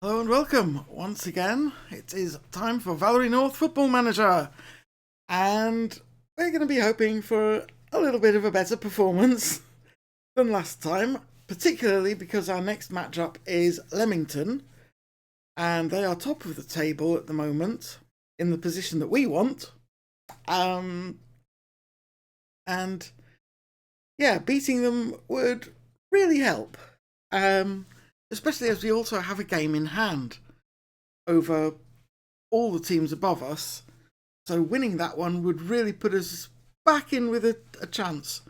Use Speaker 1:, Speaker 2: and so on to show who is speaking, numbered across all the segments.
Speaker 1: Hello and welcome once again. It is time for Valery North Football Manager, and we're going to be hoping for a little bit of a better performance than last time, particularly because our next matchup is Leamington, and they are top of the table at the moment in the position that we want. And yeah, beating them would really help. Especially as we also have a game in hand over all the teams above us. So winning that one would really put us back in with a chance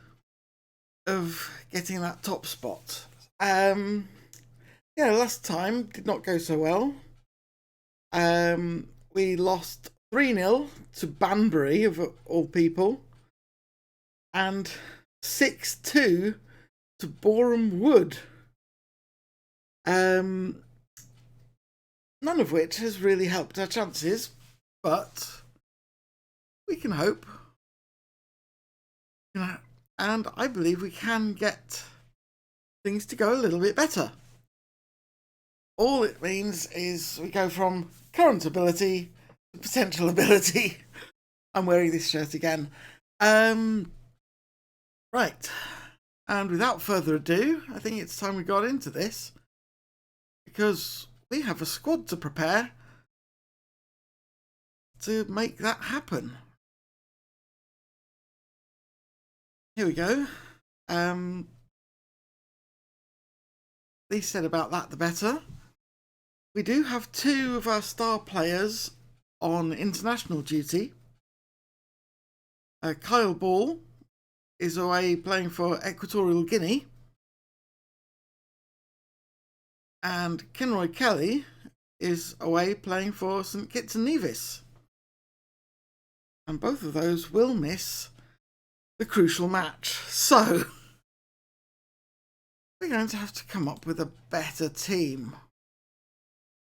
Speaker 1: of getting that top spot. Last time did not go so well. We lost 3-0 to Banbury, of all people, and 6-2 to Boreham Wood. None of which has really helped our chances, but we can hope. And I believe we can get things to go a little bit better. All it means is we go from current ability to potential ability. I'm wearing this shirt again. Right. And without further ado, I think it's time we got into this, because we have a squad to prepare to make that happen. Here we go. Least said about that, the better. We do have two of our star players on international duty. Kyle Ball is away playing for Equatorial Guinea, and Kenroy Kelly is away playing for St Kitts and Nevis. And both of those will miss the crucial match. So we're going to have to come up with a better team.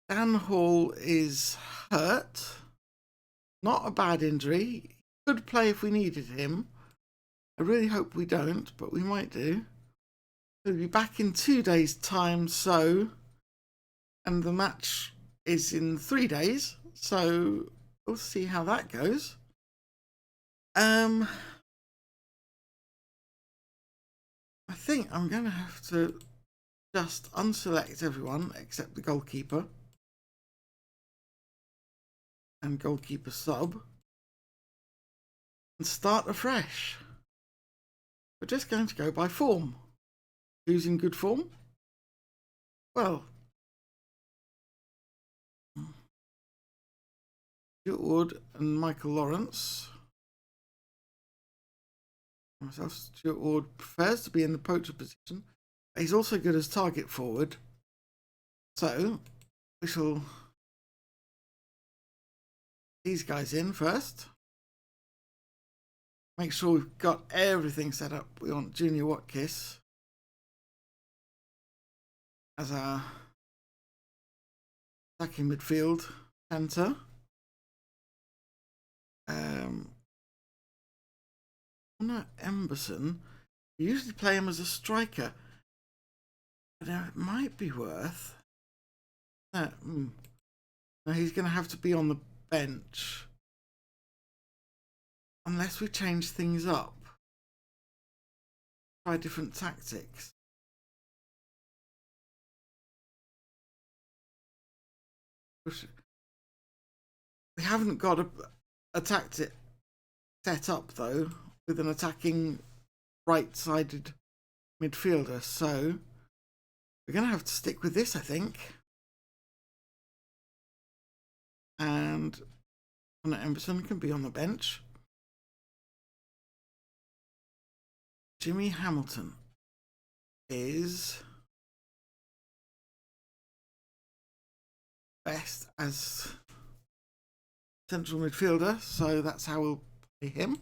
Speaker 1: Dan Hall is hurt. Not a bad injury. He could play if we needed him. I really hope we don't, but we might do. He'll be back in 2 days' time, and the match is in 3 days, so we'll see how that goes. I think I'm going to have to just unselect everyone except the goalkeeper and goalkeeper sub and start afresh. We're just going to go by form. Who's in good form? Well, Stuart Wood and Michael Lawrence. Myself, Stuart Ward prefers to be in the poacher position. He's also good as target forward. So we shall these guys in first. Make sure we've got everything set up. We want Junior Watkiss as our attacking midfield centre. Connor Emberson, we usually play him as a striker, but it might be worth. No, he's going to have to be on the bench unless we change things up. Try different tactics. We haven't got a tactic set up though with an attacking right-sided midfielder, so we're going to have to stick with this, I think. And Connor Emberson can be on the bench. Jimmy Hamilton is best as central midfielder, so that's how we'll play him.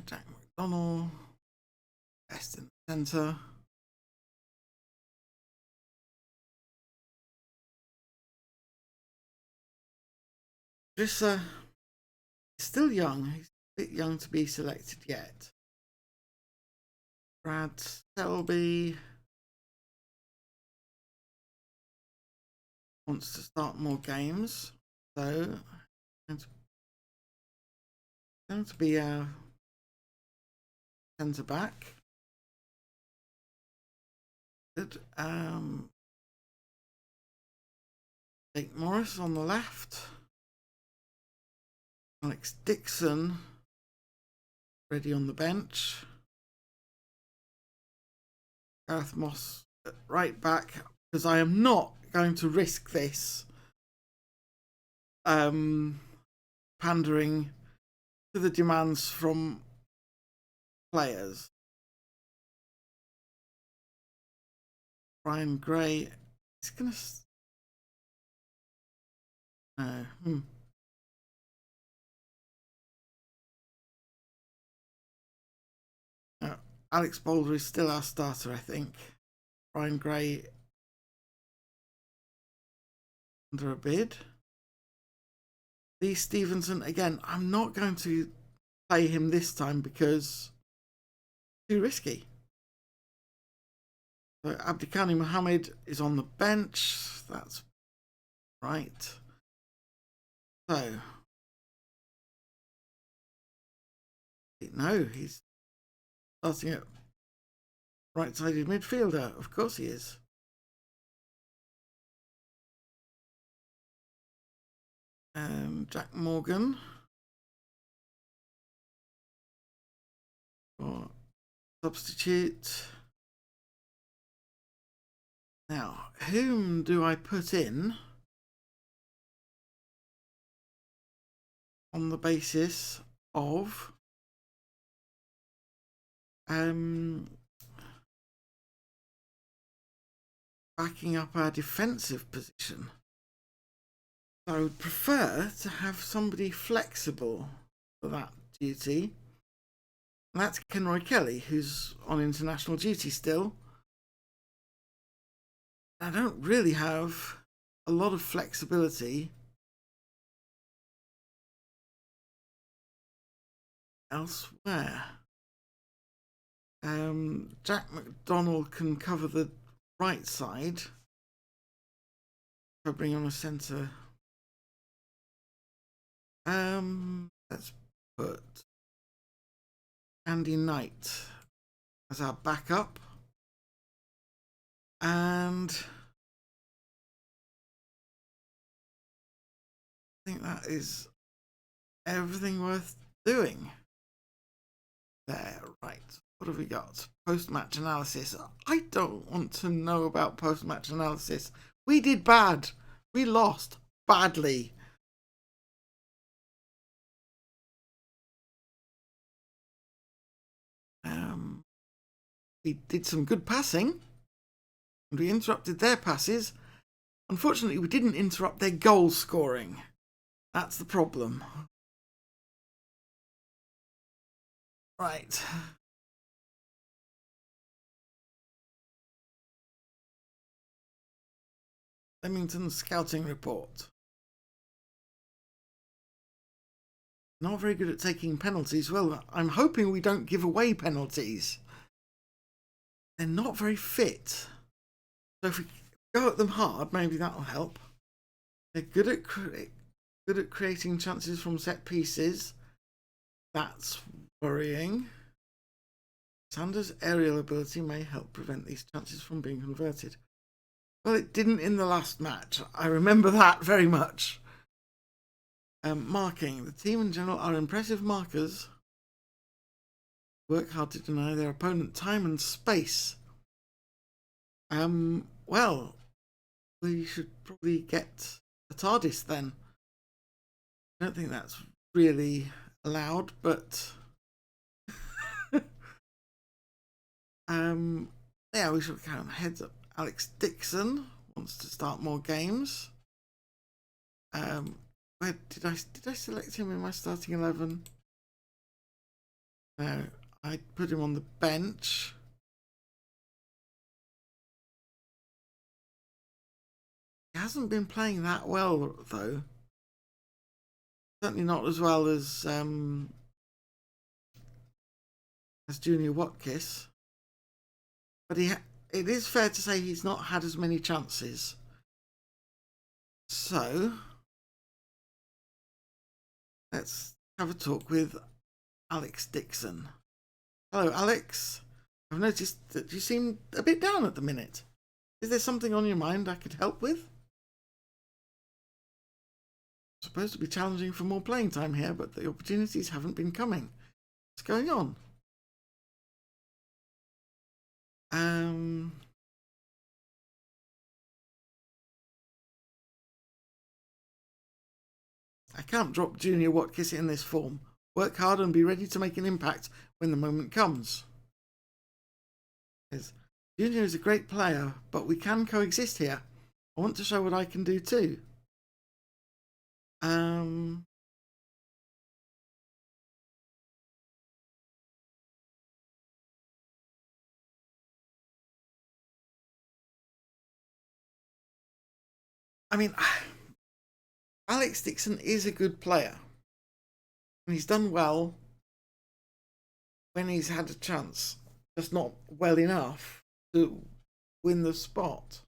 Speaker 1: Jack McDonald, best in the centre. Drissa is still young. He's a bit young to be selected yet. Brad Selby wants to start more games, so it's going to be a centre back. Good. Jake Morris on the left. Alex Dixon ready on the bench. Gareth Moss at right back, because I am not going to risk this pandering to the demands from players. Brian Gray is going to... Alex Boulder is still our starter, I think. Brian Gray under a bid. Lee Stevenson, again, I'm not going to play him this time because too risky. So Abdikhani Mohammed is on the bench. That's right. So, no, he's starting at right-sided midfielder. Of course he is. Jack Morgan for substitute. Now, whom do I put in on the basis of backing up our defensive position? I would prefer to have somebody flexible for that duty. And that's Kenroy Kelly, who's on international duty still. I don't really have a lot of flexibility elsewhere. Jack McDonald can cover the right side. If I bring on a centre. Let's put Andy Knight as our backup. And I think that is everything worth doing. There, right. What have we got? Post-match analysis. I don't want to know about post-match analysis. We did bad. We lost badly. We did some good passing. And we interrupted their passes. Unfortunately, we didn't interrupt their goal scoring. That's the problem. Right. Leamington scouting report. Not very good at taking penalties. Well, I'm hoping we don't give away penalties. They're not very fit. So if we go at them hard, maybe that'll help. They're good at creating chances from set pieces. That's worrying. Sanders' aerial ability may help prevent these chances from being converted. Well, it didn't in the last match. I remember that very much. Marking. The team in general are impressive markers. Work hard to deny their opponent time and space. Well, we should probably get a TARDIS then. I don't think that's really allowed, but yeah, we should count heads up. Alex Dixon wants to start more games. Where did I select him in my starting 11? No, I put him on the bench. He hasn't been playing that well though. Certainly not as well as Junior Watkiss. But it is fair to say he's not had as many chances. So let's have a talk with Alex Dixon. Hello, Alex. I've noticed that you seem a bit down at the minute. Is there something on your mind I could help with? Supposed to be challenging for more playing time here, but the opportunities haven't been coming. What's going on? I can't drop Junior Watkiss in this form. Work hard and be ready to make an impact when the moment comes. Junior is a great player, but we can coexist here. I want to show what I can do too. I mean, Alex Dixon is a good player. And he's done well when he's had a chance. Just not well enough to win the spot.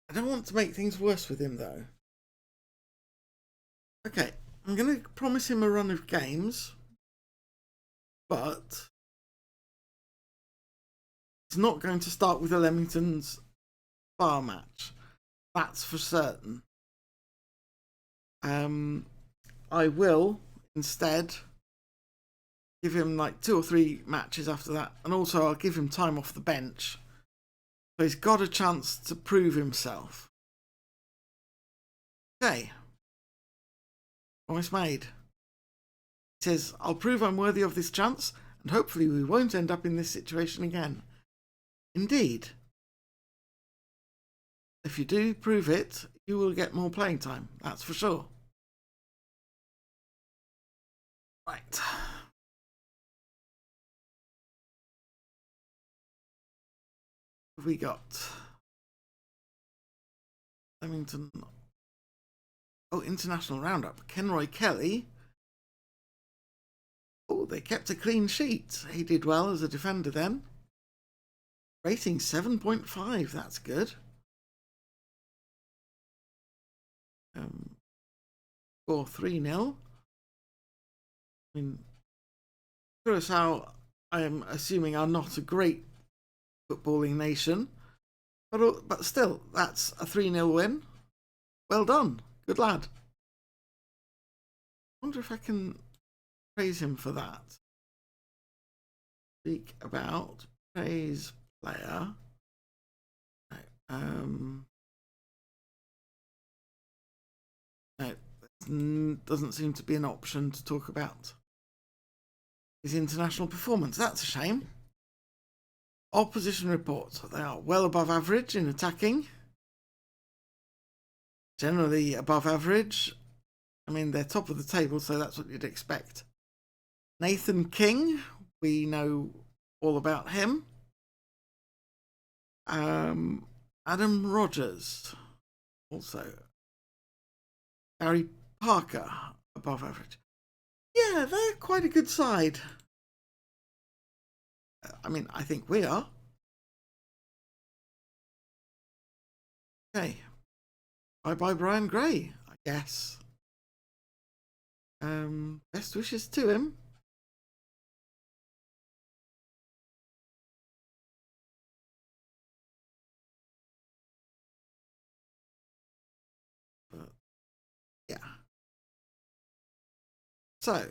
Speaker 1: I don't want to make things worse with him, though. Okay, I'm going to promise him a run of games, but it's not going to start with the Leamington's bar match. That's for certain. I will instead give him like 2 or 3 matches after that, and also I'll give him time off the bench. So he's got a chance to prove himself. Okay. Promise made. He says, I'll prove I'm worthy of this chance, and hopefully we won't end up in this situation again. Indeed. If you do prove it, you will get more playing time, that's for sure. Right. What have we got? Leamington. Oh, International Roundup. Kenroy Kelly. Oh, they kept a clean sheet. He did well as a defender then. Rating 7.5. That's good. Score 3-0. I mean, Curacao, I am assuming, are not a great footballing nation. But still, that's a 3-0 win. Well done. Good lad. I wonder if I can praise him for that. Speak about praise player. No, doesn't seem to be an option to talk about his international performance. That's a shame. Opposition reports. They are well above average in attacking. Generally above average. I mean, they're top of the table, so that's what you'd expect. Nathan King, we know all about him. Adam Rogers, also. Harry Parker, above average. Yeah, they're quite a good side. I mean, I think we are. Okay. Bye-bye, Brian Gray, I guess. Best wishes to him. But, yeah. So,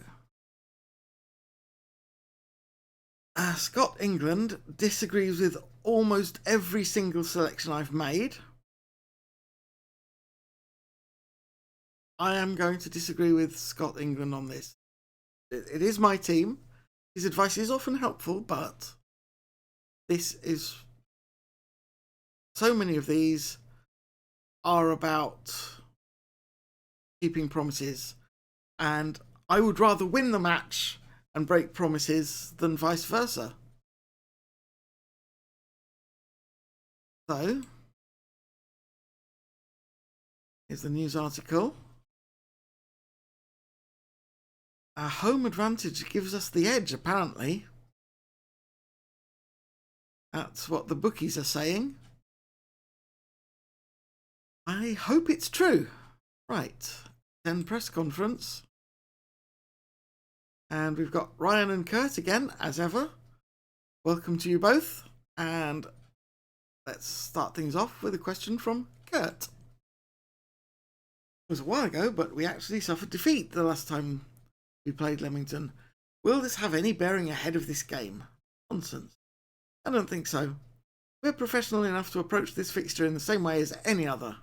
Speaker 1: Scott England disagrees with almost every single selection I've made. I am going to disagree with Scott England on this. It is my team. His advice is often helpful, but this is... So many of these are about keeping promises, and I would rather win the match and break promises than vice versa. So, here's the news article. Our home advantage gives us the edge, apparently. That's what the bookies are saying. I hope it's true. Right, then press conference. And we've got Ryan and Kurt again, as ever. Welcome to you both. And let's start things off with a question from Kurt. It was a while ago, but we actually suffered defeat the last time we played Leamington. Will this have any bearing ahead of this game? Nonsense. I don't think so. We're professional enough to approach this fixture in the same way as any other.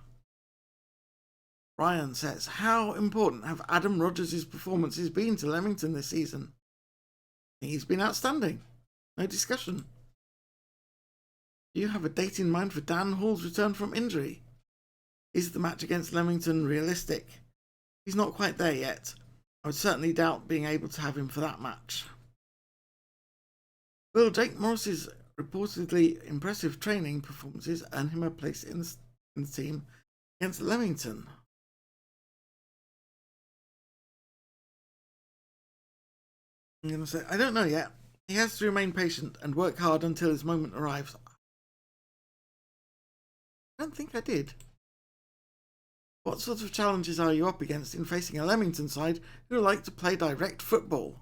Speaker 1: Ryan says, how important have Adam Rogers' performances been to Leamington this season? He's been outstanding. No discussion. Do you have a date in mind for Dan Hall's return from injury? Is the match against Leamington realistic? He's not quite there yet. I would certainly doubt being able to have him for that match. Will Jake Morris's reportedly impressive training performances earn him a place in the team against Leamington? I'm going to say, I don't know yet. He has to remain patient and work hard until his moment arrives. I don't think I did. What sort of challenges are you up against in facing a Leamington side who like to play direct football?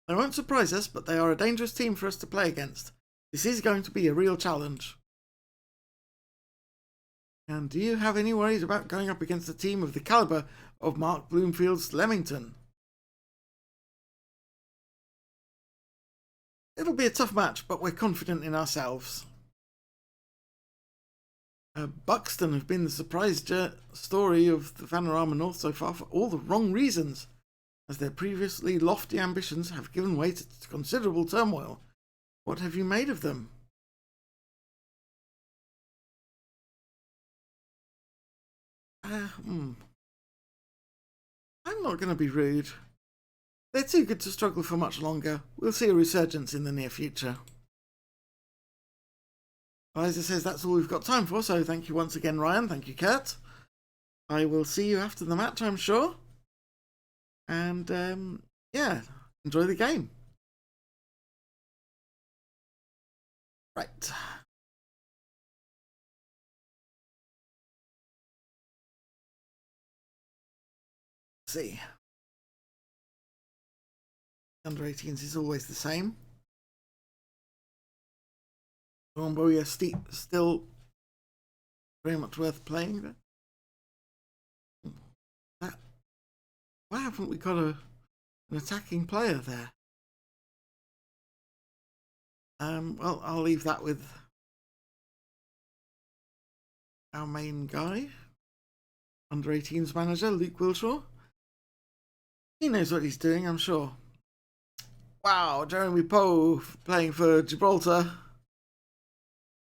Speaker 1: They won't surprise us, but they are a dangerous team for us to play against. This is going to be a real challenge. And do you have any worries about going up against a team of the calibre of Mark Bloomfield's Leamington? It'll be a tough match, but we're confident in ourselves. Buxton have been the surprise story of the Vanarama North so far for all the wrong reasons, as their previously lofty ambitions have given way to considerable turmoil. What have you made of them? I'm not going to be rude. They're too good to struggle for much longer. We'll see a resurgence in the near future. Eliza says that's all we've got time for, so thank you once again, Ryan. Thank you, Kurt. I will see you after the match, I'm sure. And, yeah, enjoy the game. Right. Let's see. Under 18s is always the same. Romboya still very much worth playing. Why haven't we got an attacking player there? Well, I'll leave that with our main guy, under 18s manager, Luke Wilshaw. He knows what he's doing, I'm sure. Wow, Jeremy Poe playing for Gibraltar.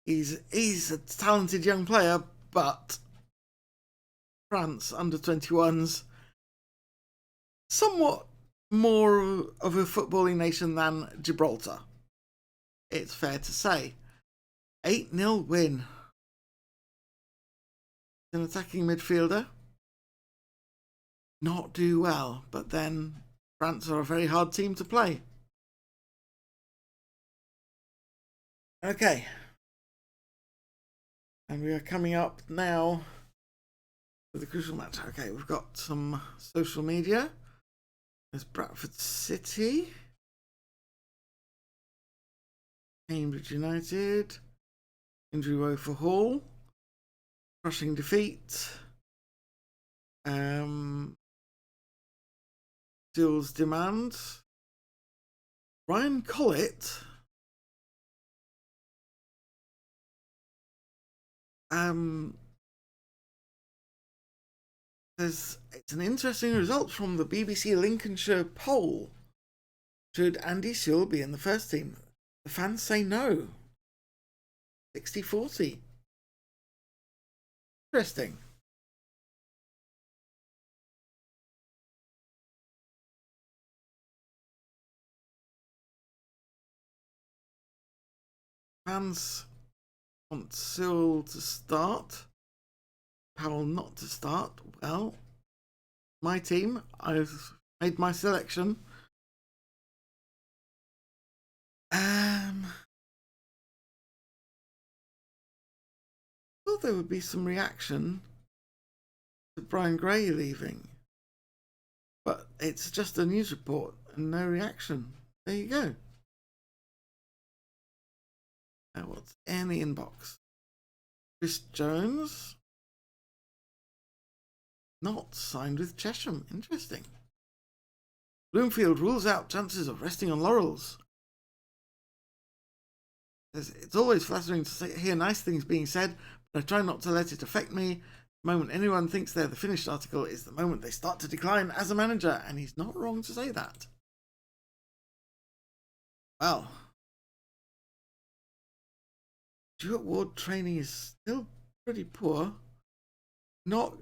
Speaker 1: He's a talented young player, but France under 21s somewhat more of a footballing nation than Gibraltar. It's fair to say. 8-0 win. An attacking midfielder. Not do well, but then France are a very hard team to play. Okay. And we are coming up now with the crucial match. Okay, we've got some social media. There's Bradford City. Cambridge United. Injury woe for Hall. Crushing defeat. Stills demands. Ryan Collett. It's an interesting result from the BBC Lincolnshire poll. Should Andy Sewell be in the first team? The fans say no. 60-40. Interesting. Fans want Sewell to start. Powell not to start. Well, my team, I've Made my selection. Thought there would be some reaction to Brian Gray leaving, but it's just a news report and no reaction. There you go. Now what's in the inbox? Chris Jones, not signed with Chesham. Interesting. Bloomfield rules out chances of resting on laurels. It's always flattering to hear nice things being said, but I try not to let it affect me. The moment anyone thinks they're the finished article is the moment they start to decline as a manager, and he's not wrong to say that. Well, Stuart Ward training is still pretty poor. Not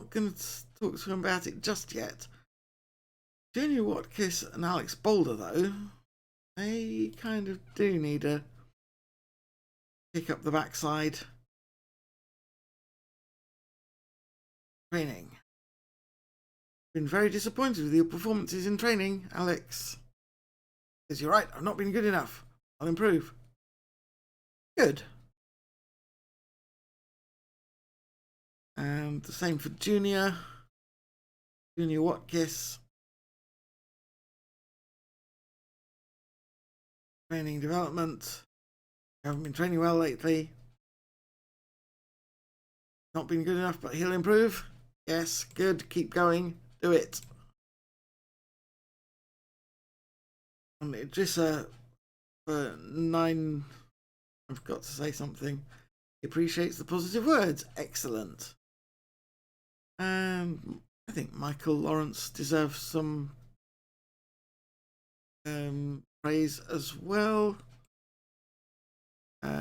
Speaker 1: going to talk to him about it just yet. Junior Watkiss and Alex Boulder, though, they kind of do need a kick up the backside. Training. Been very disappointed with your performances in training, Alex. Says you're right, I've not been good enough. I'll improve. Good. And the same for Junior. Junior Watkiss. Training development. Haven't been training well lately. Not been good enough, but he'll improve. Yes, good. Keep going. Do it. And Idrissa for 9. I've got to say something. He appreciates the positive words. Excellent. And I think Michael Lawrence deserves some praise as well.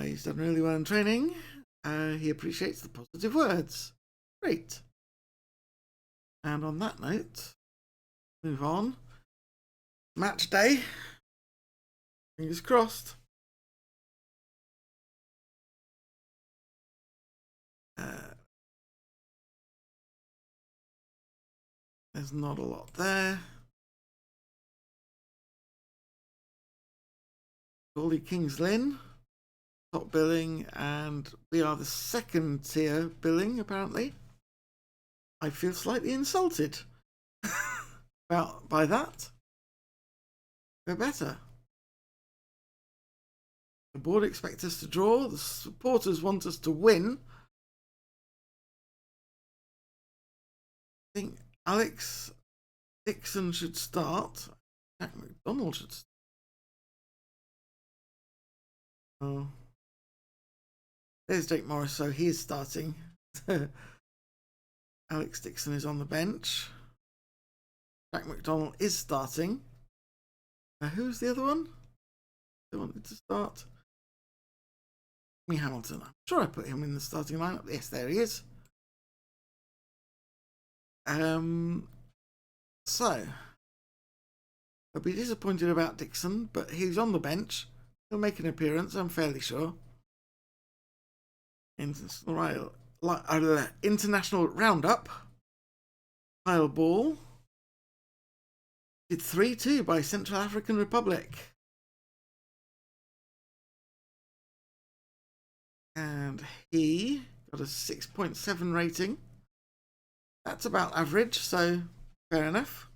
Speaker 1: He's done really well in training. He appreciates the positive words. Great. And on that note, move on. Match day. Fingers crossed. There's not a lot there. Goldie Kings Lynn, top billing, and we are the second tier billing, apparently. I feel slightly insulted by that. We're better. The board expects us to draw. The supporters want us to win. I think Alex Dixon should start. Jack McDonald should start. Oh. There's Jake Morris, so he is starting. Alex Dixon is on the bench. Jack McDonald is starting. Who's the other one? Who wanted to start? Jimmy Hamilton. I'm sure I put him in the starting lineup. Yes, there he is. So I'll be disappointed about Dixon, but he's on the bench. He'll make an appearance, I'm fairly sure. International roundup. Kyle Ball did 3-2 by Central African Republic. And he got a 6.7 rating. That's about average, so fair enough.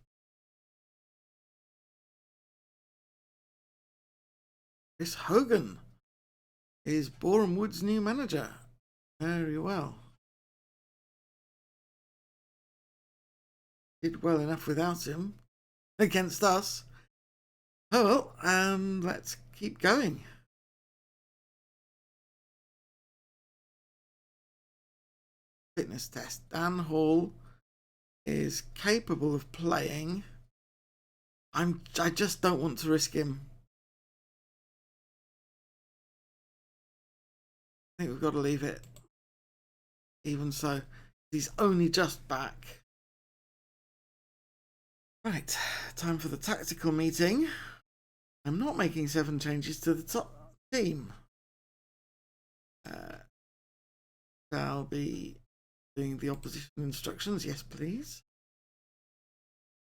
Speaker 1: Chris Hogan is Boreham Wood's new manager. Very well. Did well enough without him against us. Oh well, let's keep going. Fitness test. Dan Hall is capable of playing. I just don't want to risk him. I think we've got to leave it. Even so, he's only just back. Right, time for the tactical meeting. I'm not making 7 changes to the top team. I'll be doing the opposition instructions. Yes, please.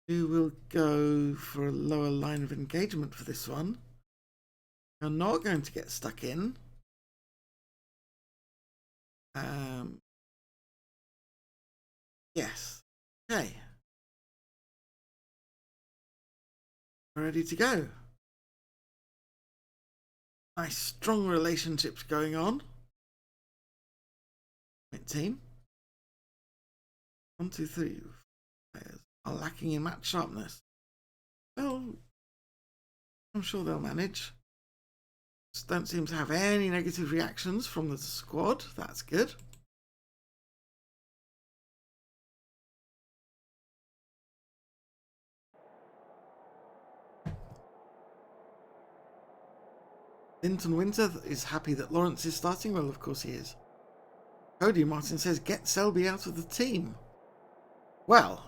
Speaker 1: We will go for a lower line of engagement for this one. You're not going to get stuck in. Yes. Okay. We're ready to go. Nice strong relationships going on. Team. 1, 2, 3 players are lacking in match sharpness. Well, I'm sure they'll manage. Just don't seem to have any negative reactions from the squad. That's good. Linton Winter is happy that Lawrence is starting. Well, of course he is. Cody Martin says, get Selby out of the team. Well,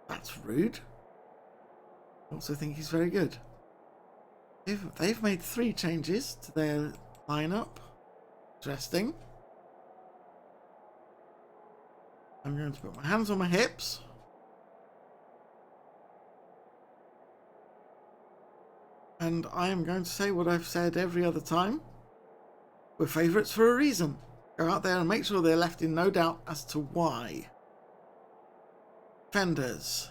Speaker 1: that's rude. I also think he's very good. They've made 3 changes to their lineup. Interesting. I'm going to put my hands on my hips. And I am going to say what I've said every other time. We're favourites for a reason. Go out there and make sure they're left in no doubt as to why. Defenders.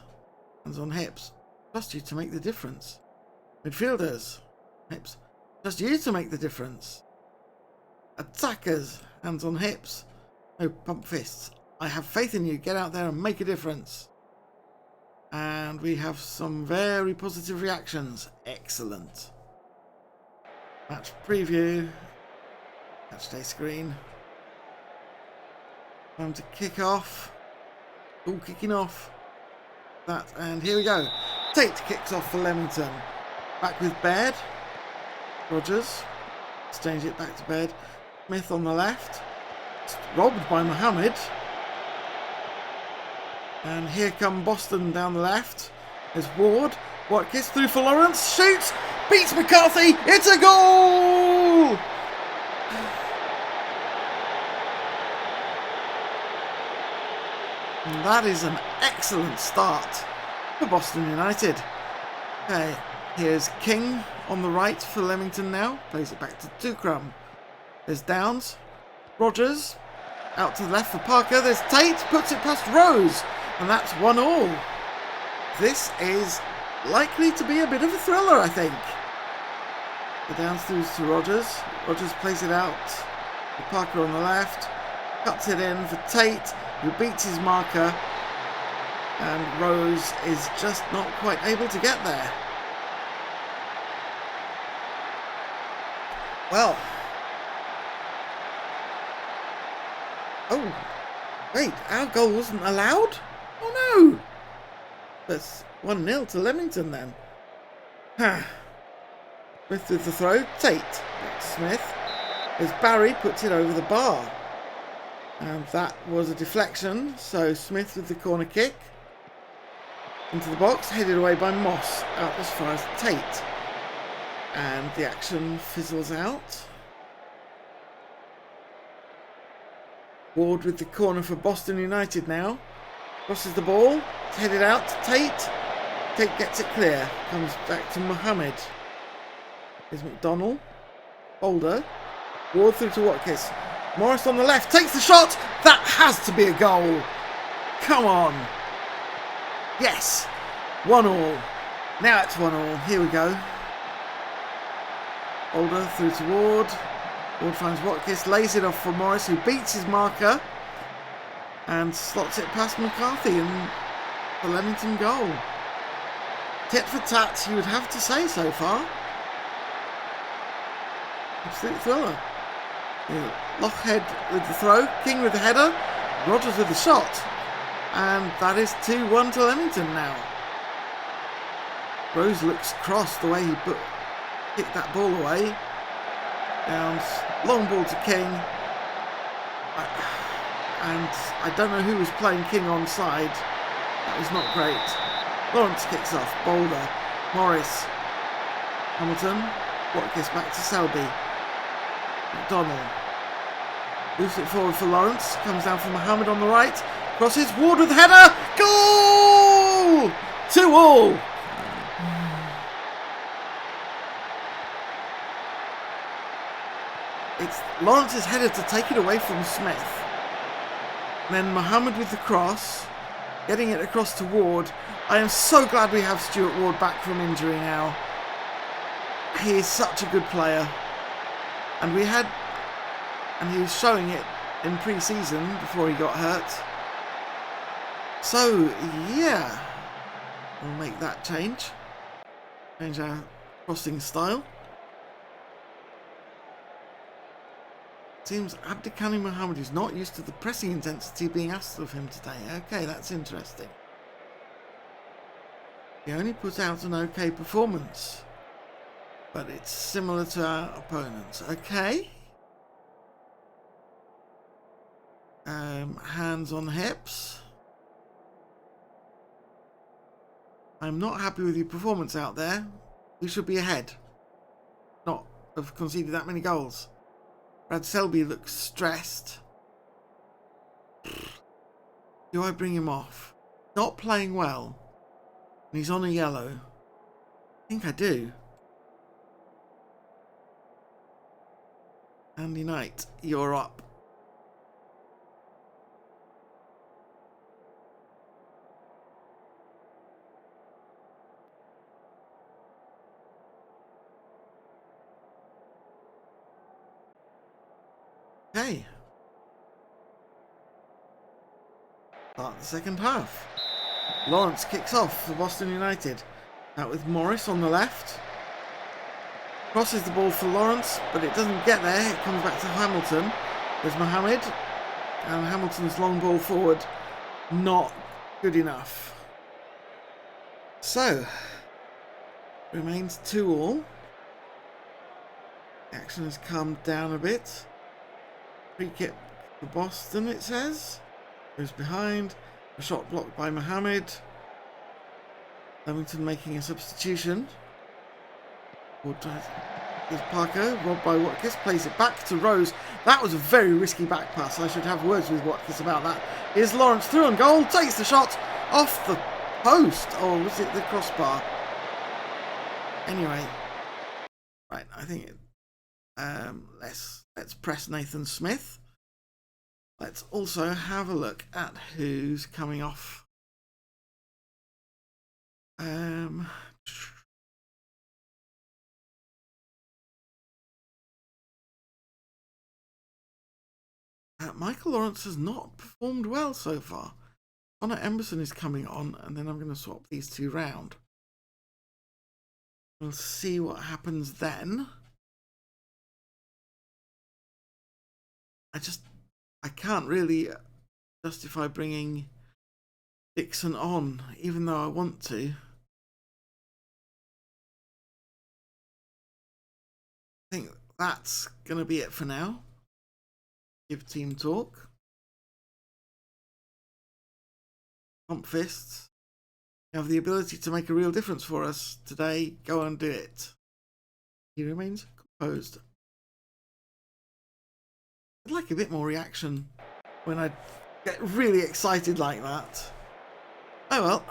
Speaker 1: Hands on hips. Trust you to make the difference. Midfielders. Hips. Trust you to make the difference. Attackers. Hands on hips. No pump fists. I have faith in you. Get out there and make a difference. And we have some very positive reactions. Excellent. Match preview. Match day screen. Time to kick off. All kicking off. That, and here we go. Tate kicks off for Leamington. Back with Baird. Rogers. Exchange it back to Baird. Smith on the left. It's robbed by Mohammed. And here come Boston down the left. There's Ward. Watkins through for Lawrence. Shoots. Beats McCarthy. It's a goal! And that is an excellent start for Boston United. Okay, here's King on the right for Leamington now. Plays it back to Dukram. There's Downs. Rogers. Out to the left for Parker. There's Tate. Puts it past Rose. And that's 1-1. This is likely to be a bit of a thriller, I think. The Downs through to Rogers. Rogers plays it out for Parker on the left. Cuts it in for Tate, who beats his marker. And Rose is just not quite able to get there. Well. Oh, wait, our goal wasn't allowed? Oh no! That's 1-0 to Leamington then. Smith with the throw. Tate. Back to Smith. As Barry puts it over the bar. And that was a deflection. So Smith with the corner kick. Into the box. Headed away by Moss. Out as far as Tate. And the action fizzles out. Ward with the corner for Boston United now. Crosses the ball. It's headed out to Tate. Tate gets it clear. Comes back to Mohammed. Here's McDonald. Boulder. Ward through to Watkins. Morris on the left. Takes the shot. That has to be a goal. Come on. Yes. 1-1. Now it's 1-1. Here we go. Boulder through to Ward. Ward finds Watkins. Lays it off for Morris, who beats his marker. And slots it past McCarthy and the Leamington goal. Tit for tat, you would have to say so far. Absolute thriller. Lochhead with the throw, King with the header, Rogers with the shot. And that is 2-1 to Leamington now. Rose looks cross the way he kicked that ball away. Downs, long ball to King. And I don't know who was playing King onside. That was not great. Lawrence kicks off. Boulder. Morris. Hamilton. Watkins back to Selby. McDonald. Moves it forward for Lawrence. Comes down for Mohammed on the right. Crosses. Ward with the header. Goal! 2-2. It's Lawrence's header to take it away from Smith. And then Mohammed with the cross, getting it across to Ward. I am so glad we have Stuart Ward back from injury now. He is such a good player. And he was showing it in pre-season before he got hurt. So, yeah, we'll make that change. Change our crossing style. Seems Abdikhani Mohammed is not used to the pressing intensity being asked of him today. Okay, that's interesting. He only put out an okay performance, but it's similar to our opponents. Okay. Hands on hips. I'm not happy with your performance out there. We should be ahead. Not have conceded that many goals. Brad Selby looks stressed. Do I bring him off? Not playing well. And he's on a yellow. I think I do. Andy Knight, you're up. Okay. Start the second half. Lawrence kicks off for Boston United. Out with Morris on the left. Crosses the ball for Lawrence, but it doesn't get there. It comes back to Hamilton. There's Mohammed. And Hamilton's long ball forward. Not good enough. So, remains 2-2. Action has calmed down a bit. Free kick for Boston, it says. Goes behind. A shot blocked by Mohammed. Leamington making a substitution. Here's Parker, robbed by Watkins, plays it back to Rose. That was a very risky back pass. I should have words with Watkins about that. Here's Lawrence through on goal, takes the shot off the post. Or was it the crossbar? Anyway, right, I think let's press Nathan Smith. Let's also have a look at who's coming off. Michael Lawrence has not performed well so far. Connor Emberson is coming on, and then I'm going to swap these two round. We'll see what happens then. I can't really justify bringing Dixon on, even though I want to. I think that's going to be it for now. Give team talk. Pump fists. You have the ability to make a real difference for us today. Go and do it. He remains composed. I'd like a bit more reaction when I get really excited like that. Oh well.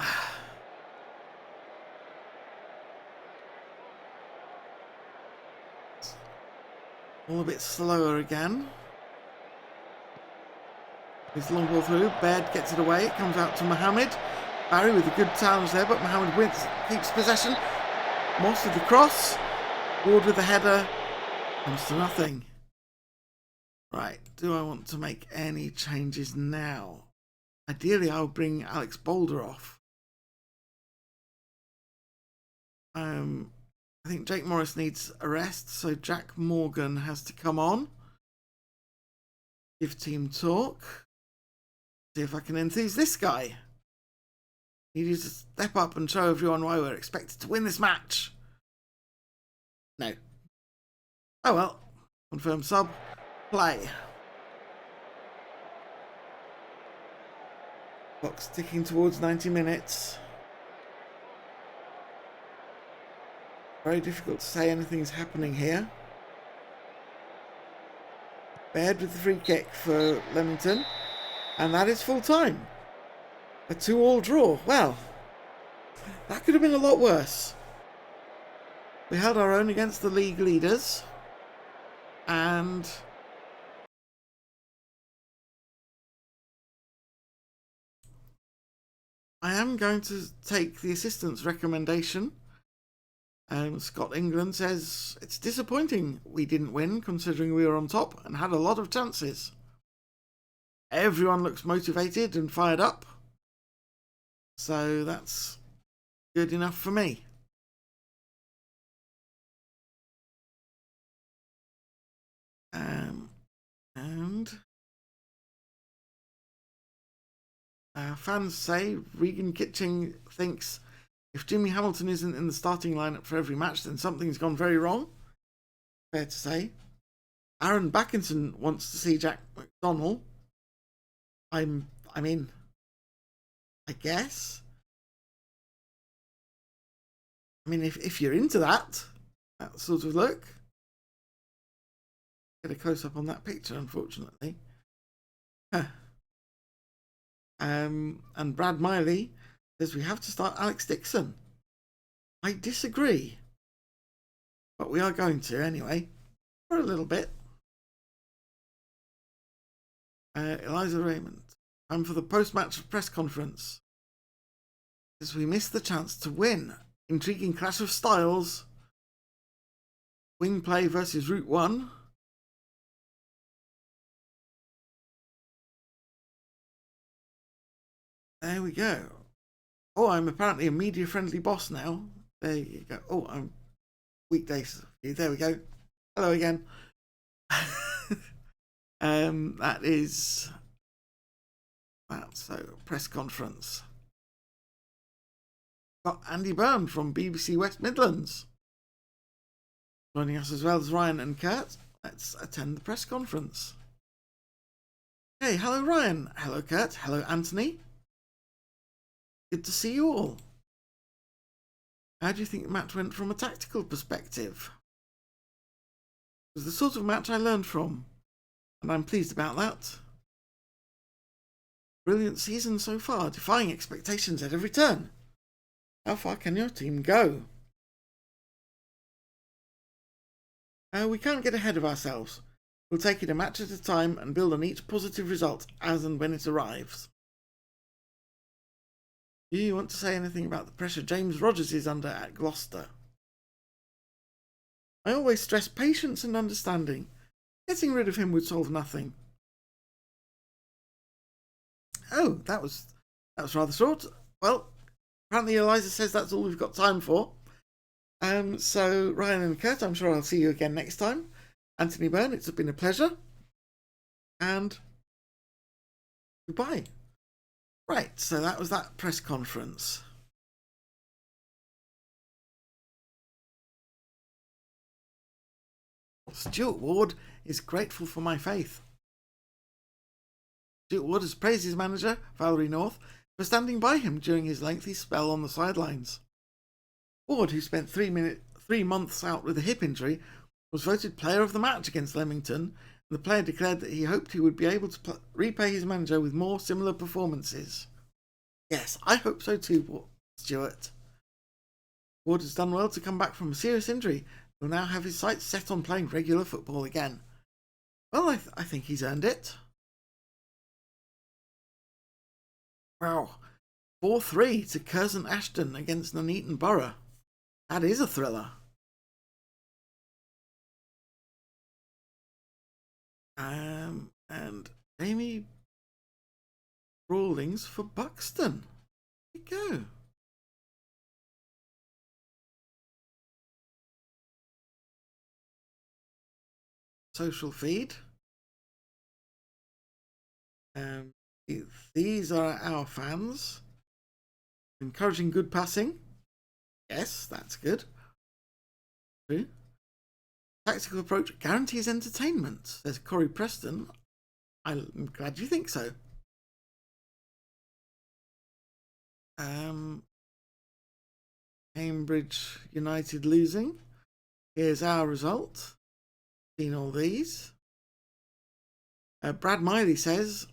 Speaker 1: All a bit slower again. This long ball through. Baird gets it away. It comes out to Mohammed. Barry with a good challenge there, but Mohammed wins, keeps possession. Moss with the cross. Ward with the header. Comes to nothing. Right, do I want to make any changes now? Ideally, I would bring Alex Boulder off. I think Jake Morris needs a rest, so Jack Morgan has to come on. Give team talk. See if I can enthuse this guy. Need you to step up and show everyone why we're expected to win this match. No. Oh well. Confirm sub. Play. Clock's ticking towards 90 minutes. Very difficult to say anything's happening here. Baird with the free kick for Leamington. And that is full time. A 2-2 draw. Well, That could have been a lot worse. We held our own against the league leaders. And I am going to take the assistant's recommendation. Scott England says, it's disappointing we didn't win considering we were on top and had a lot of chances. Everyone looks motivated and fired up. So that's good enough for me. And fans say Regan Kitching thinks if Jimmy Hamilton isn't in the starting lineup for every match, then something's gone very wrong. Fair to say. Aaron Backinson wants to see Jack McDonnell. I mean, I guess. I mean, if you're into that sort of look. Get a close up on that picture, unfortunately. Huh. And Brad Miley says we have to start Alex Dixon. I disagree. But we are going to anyway. For a little bit. Eliza Raymond. Time for the post-match press conference. As we missed the chance to win. Intriguing clash of styles. Wing play versus Route 1. There we go. Oh, I'm apparently a media-friendly boss now. There you go. Oh, I'm weekdays. There we go. Hello again. That's so press conference. Got Andy Byrne from BBC West Midlands joining us as well as Ryan and Kurt. Let's attend the press conference. Hey, hello Ryan. Hello Kurt. Hello Anthony. Good to see you all. How do you think the match went from a tactical perspective? It was the sort of match I learned from, and I'm pleased about that. Brilliant season so far, defying expectations at every turn. How far can your team go? We can't get ahead of ourselves. We'll take it a match at a time and build on each positive result as and when it arrives. Do you want to say anything about the pressure James Rogers is under at Gloucester? I always stress patience and understanding. Getting rid of him would solve nothing. Oh, that was rather short. Well, apparently Eliza says that's all we've got time for. So Ryan and Kurt, I'm sure I'll see you again next time. Anthony Byrne, it's been a pleasure. And goodbye. Right, so that was that press conference. Stuart Ward is grateful for my faith. Stuart Ward has praised his manager, Valery North, for standing by him during his lengthy spell on the sidelines. Ward, who spent 3 months out with a hip injury, was voted player of the match against Leamington, and the player declared that he hoped he would be able to repay his manager with more similar performances. Yes, I hope so too, Stuart. Ward has done well to come back from a serious injury. He'll now have his sights set on playing regular football again. Well, I think he's earned it. Wow. 4-3 to Curzon Ashton against Nuneaton Borough. That is a thriller. And Amy Rawlings for Buxton. There you go. Social feed. These are our fans. Encouraging good passing. Yes, that's good. True. Tactical approach guarantees entertainment, says Corey Preston. I'm glad you think so. Cambridge United losing. Here's our result. Seen all these. Brad Miley says,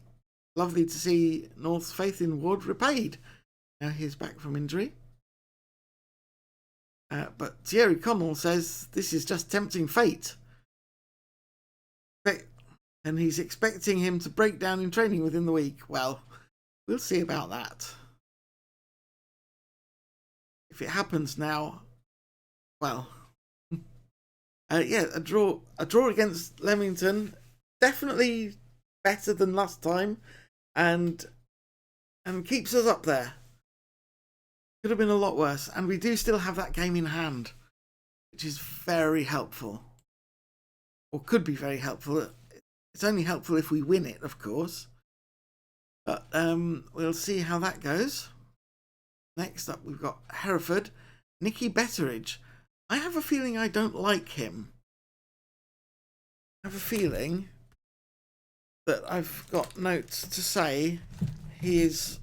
Speaker 1: lovely to see North's faith in Ward repaid. Now he's back from injury. But Thierry Connell says this is just tempting fate. And he's expecting him to break down in training within the week. Well, we'll see about that. If it happens now, well, yeah, a draw against Leamington, definitely better than last time, and keeps us up there. Could have been a lot worse, and we do still have that game in hand, which is very helpful, or could be very helpful. It's only helpful if we win it, of course, but we'll see how that goes. Next up, we've got Hereford, Nicky Betteridge. I have a feeling I don't like him. I have a feeling that I've got notes to say he's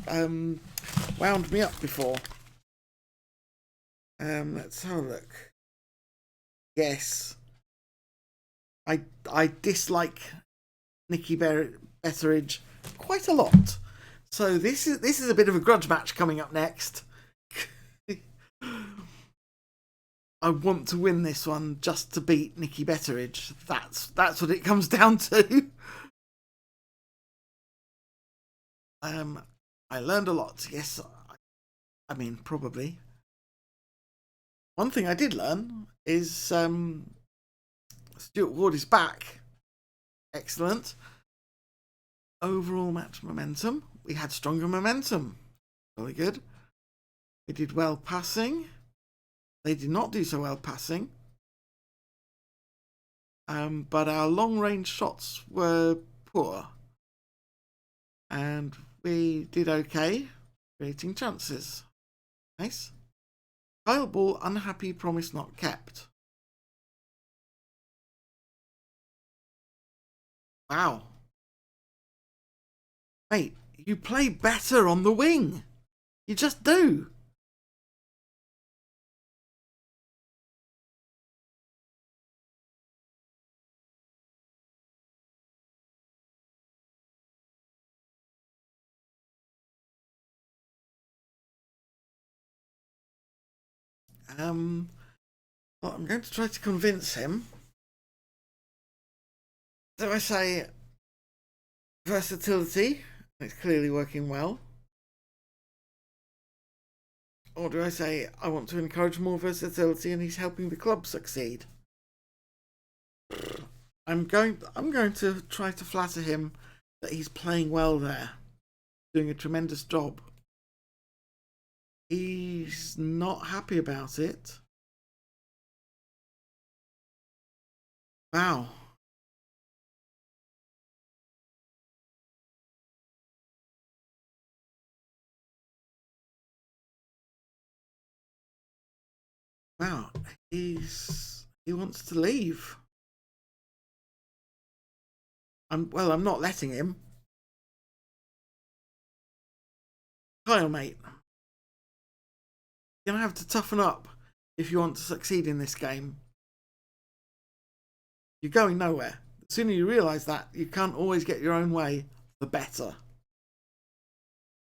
Speaker 1: wound me up before. Let's have a look. Yes, I dislike Nicky Betteridge quite a lot. So this is a bit of a grudge match coming up next. I want to win this one just to beat Nicky Betteridge. That's what it comes down to. I learned a lot. Yes, I mean probably. One thing I did learn is Stuart Ward is back. Excellent. Overall match momentum. We had stronger momentum. Very good. We did well passing. They did not do so well passing. But our long range shots were poor. And we did okay, creating chances. Nice. Kyle Ball, unhappy, promise not kept. Wow. Mate, you play better on the wing. You just do. Well, I'm going to try to convince him. So I say versatility. It's clearly working well. Or do I say I want to encourage more versatility and he's helping the club succeed? I'm going to try to flatter him that he's playing well there, doing a tremendous job. He's not happy about it. Wow. Wow. He wants to leave. I'm not letting him. Kyle, mate. You're going to have to toughen up if you want to succeed in this game. You're going nowhere. The sooner you realise that you can't always get your own way, the better.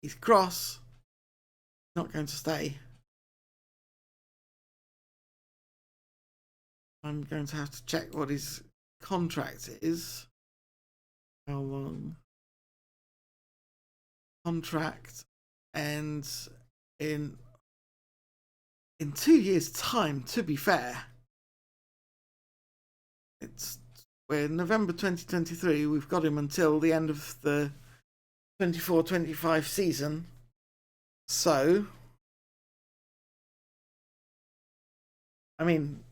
Speaker 1: He's cross. Not going to stay. I'm going to have to check what his contract is. How long? Contract ends in 2 years' time, to be fair. We're November 2023. We've got him until the end of the 24-25 season. So, I mean,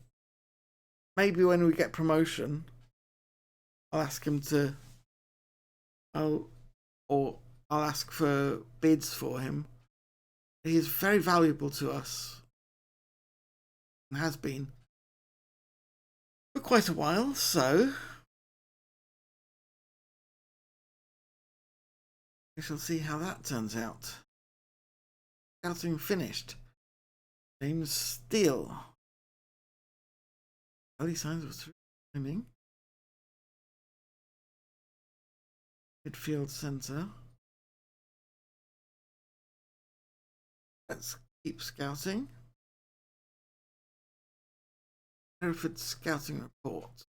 Speaker 1: maybe when we get promotion, I'll ask him to. I'll ask for bids for him. He's very valuable to us, and has been for quite a while. So we shall see how that turns out. Scouting finished. James Steele. Early signs of timing. Midfield centre. Let's Keep scouting. Hereford scouting report.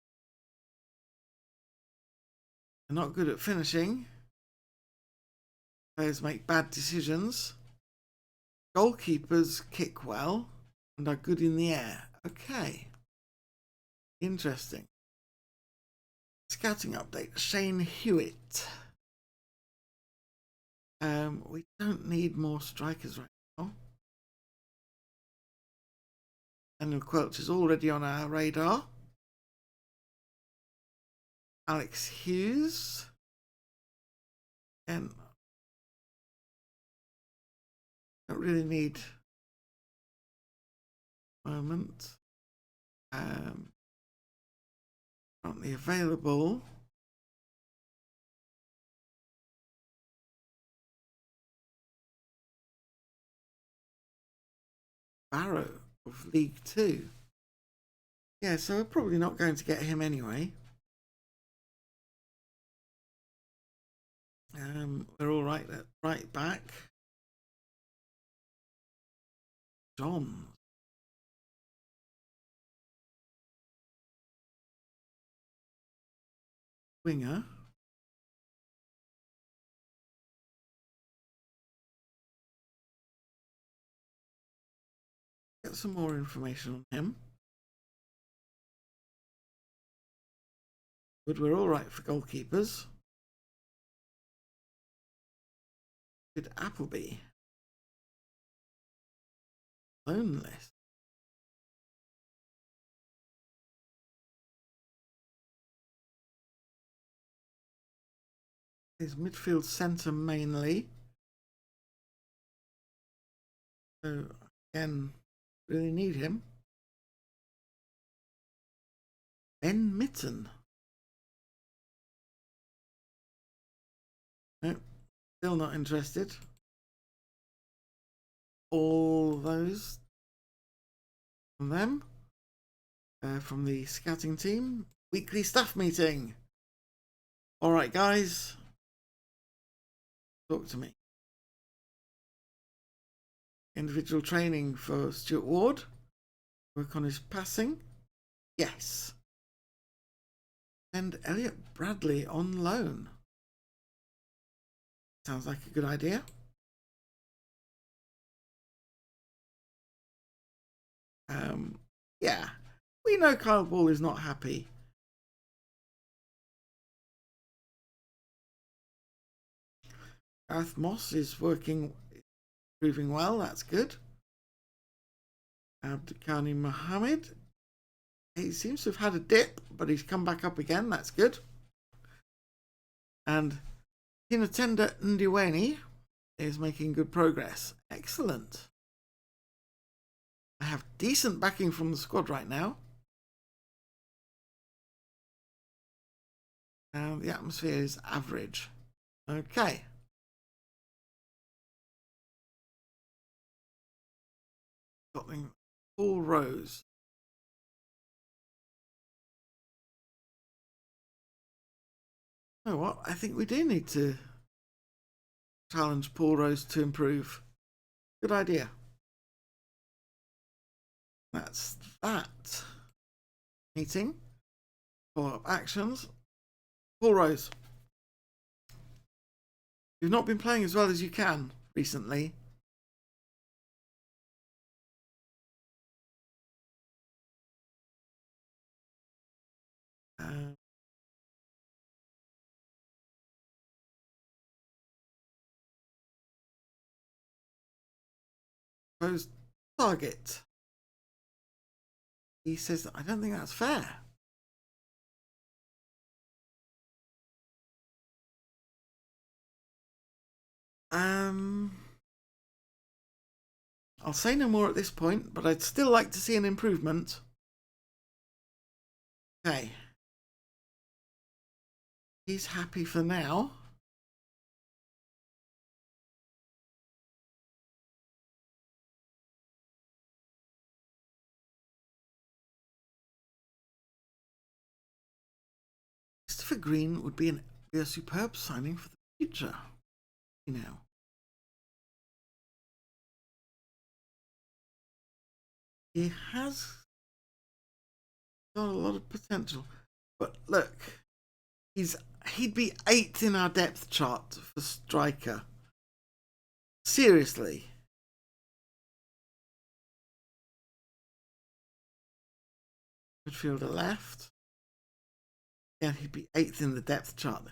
Speaker 1: They're not good at finishing. Players make bad decisions. Goalkeepers kick well and are good in the air. Okay. Interesting. Scouting update. Shane Hewitt. We don't need more strikers right now. Daniel Quelch is already on our radar. Alex Hughes. And don't really need a moment. Currently available. Barrow of League 2. Yeah, so we're probably not going to get him anyway. We're all right at right back. John. Winger. Get some more information on him. But we're all right for goalkeepers. Good Appleby. Loan list. His midfield centre mainly. So again, really need him. Ben Mitten. Nope, still not interested. All those from them. From the scouting team. Weekly staff meeting. All right, guys. Talk to me. Individual training for Stuart Ward. Work on his passing. Yes. And Elliot Bradley on loan. Sounds like a good idea. Yeah. We know Kyle Ball is not happy. Gareth Moss is proving well. That's good. Abdulkani Mohammed. He seems to have had a dip, but he's come back up again. That's good. And Tinatenda Ndiweni is making good progress. Excellent. I have decent backing from the squad right now. The atmosphere is average. Okay. Paul Rose. You know what? I think we do need to challenge Paul Rose to improve. Good idea. That's that. Meeting. Follow-up actions. Paul Rose. You've not been playing as well as you can recently. Proposed target. He says, I don't think that's fair. I'll say no more at this point, but I'd still like to see an improvement. Okay. He's happy for now. Christopher Green would be a superb signing for the future. You know. He has got a lot of potential. But look, he'd be 8th in our depth chart for striker. Seriously. Midfielder left. Yeah, he'd be 8th in the depth chart.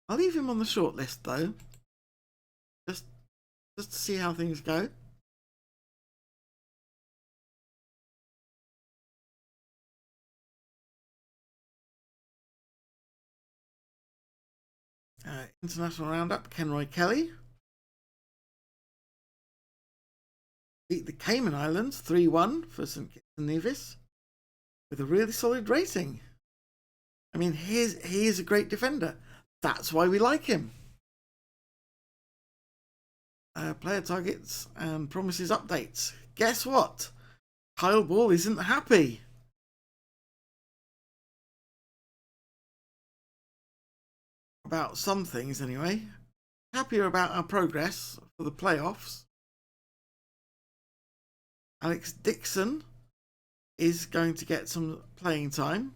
Speaker 1: I'll leave him on the short list though. Just to see how things go. International roundup, Kenroy Kelly beat the Cayman Islands 3-1 for St Kitts and Nevis with a really solid rating. I mean, he is a great defender. That's why we like him. Player targets and promises updates. Guess what? Kyle Ball isn't happy. About some things, anyway. Happier about our progress for the playoffs. Alex Dixon is going to get some playing time.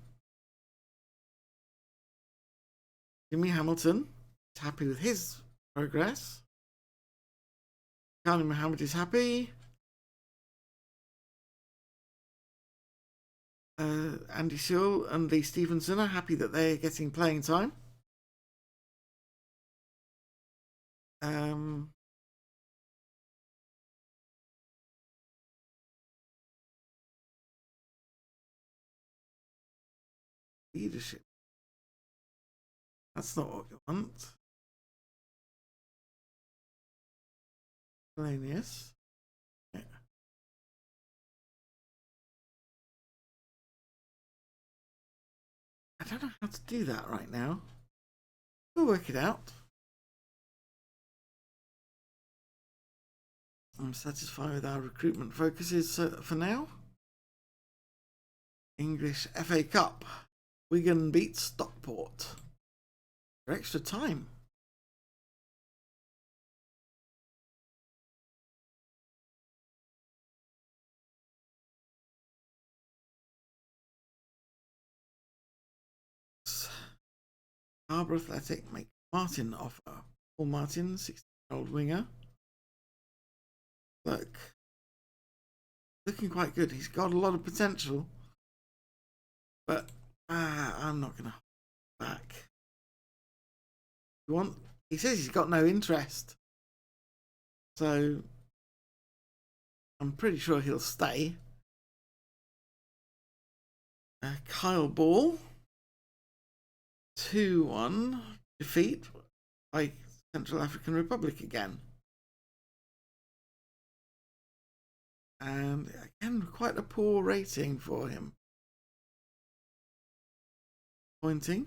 Speaker 1: Jimmy Hamilton is happy with his progress. Khalid Mohammed is happy. Andy Sewell and Lee Stevenson are happy that they're getting playing time. Leadership. That's not what we want. Polonius. Yeah. I don't know how to do that right now. We'll work it out. I'm satisfied with our recruitment focuses for now. English FA Cup. Wigan beats Stockport for extra time. Harbour Athletic make Martin offer. Paul Martin, 16-year-old winger. Look, looking quite good. He's got a lot of potential, but I'm not going to hold back. He says he's got no interest, so I'm pretty sure he'll stay. Kyle Ball, 2-1 defeat by Central African Republic again. And again, quite a poor rating for him. Pointing.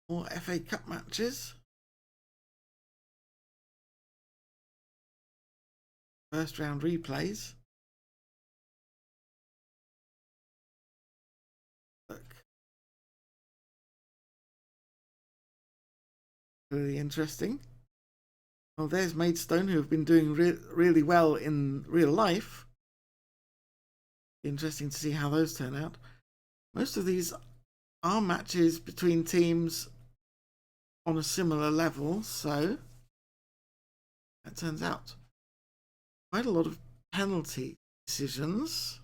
Speaker 1: More FA Cup matches. First round replays. Look. Really interesting. Well, there's Maidstone, who have been doing really well in real life. Interesting to see how those turn out. Most of these are matches between teams on a similar level, so that turns out quite a lot of penalty decisions.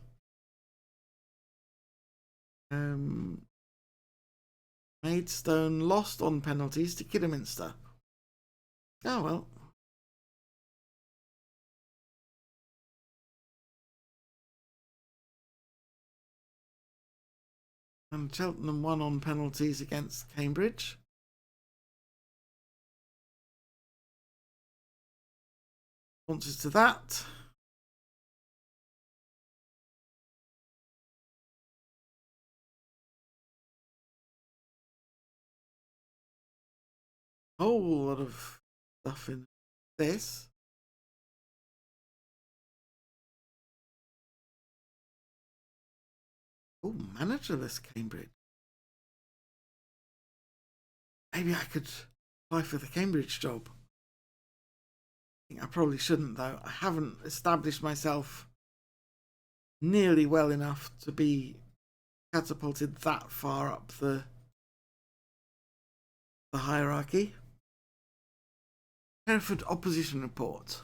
Speaker 1: Maidstone lost on penalties to Kidderminster. Oh well. And Cheltenham won on penalties against Cambridge. Responses to that. Whole lot of stuff in this. Oh, managerless Cambridge. Maybe I could apply for the Cambridge job. I think I probably shouldn't, though. I haven't established myself nearly well enough to be catapulted that far up the hierarchy. Hereford opposition report.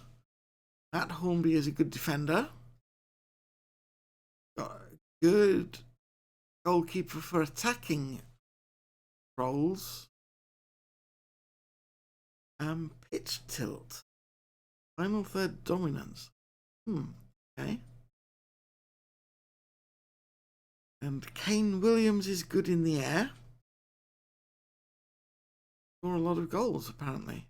Speaker 1: Matt Hornby is a good defender. Got a good goalkeeper for attacking roles. Pitch tilt. Final third dominance. Okay. And Kane Williams is good in the air. Score a lot of goals, apparently.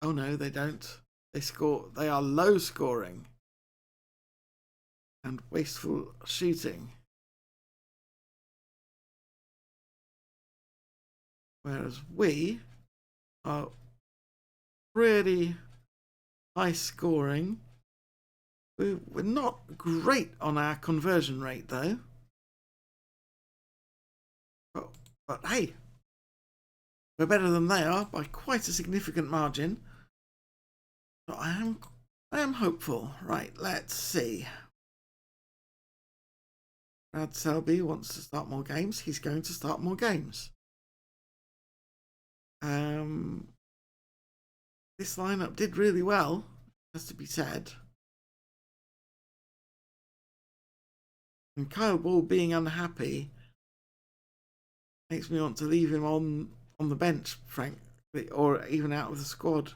Speaker 1: Oh no, they don't. They are low scoring and wasteful shooting. Whereas we are pretty high scoring. We're not great on our conversion rate, though. But hey, we're better than they are by quite a significant margin. So I am hopeful. Right, let's see. Brad Selby wants to start more games. He's going to start more games. This lineup did really well, has to be said. And Kyle Ball being unhappy makes me want to leave him on the bench, frankly, or even out of the squad.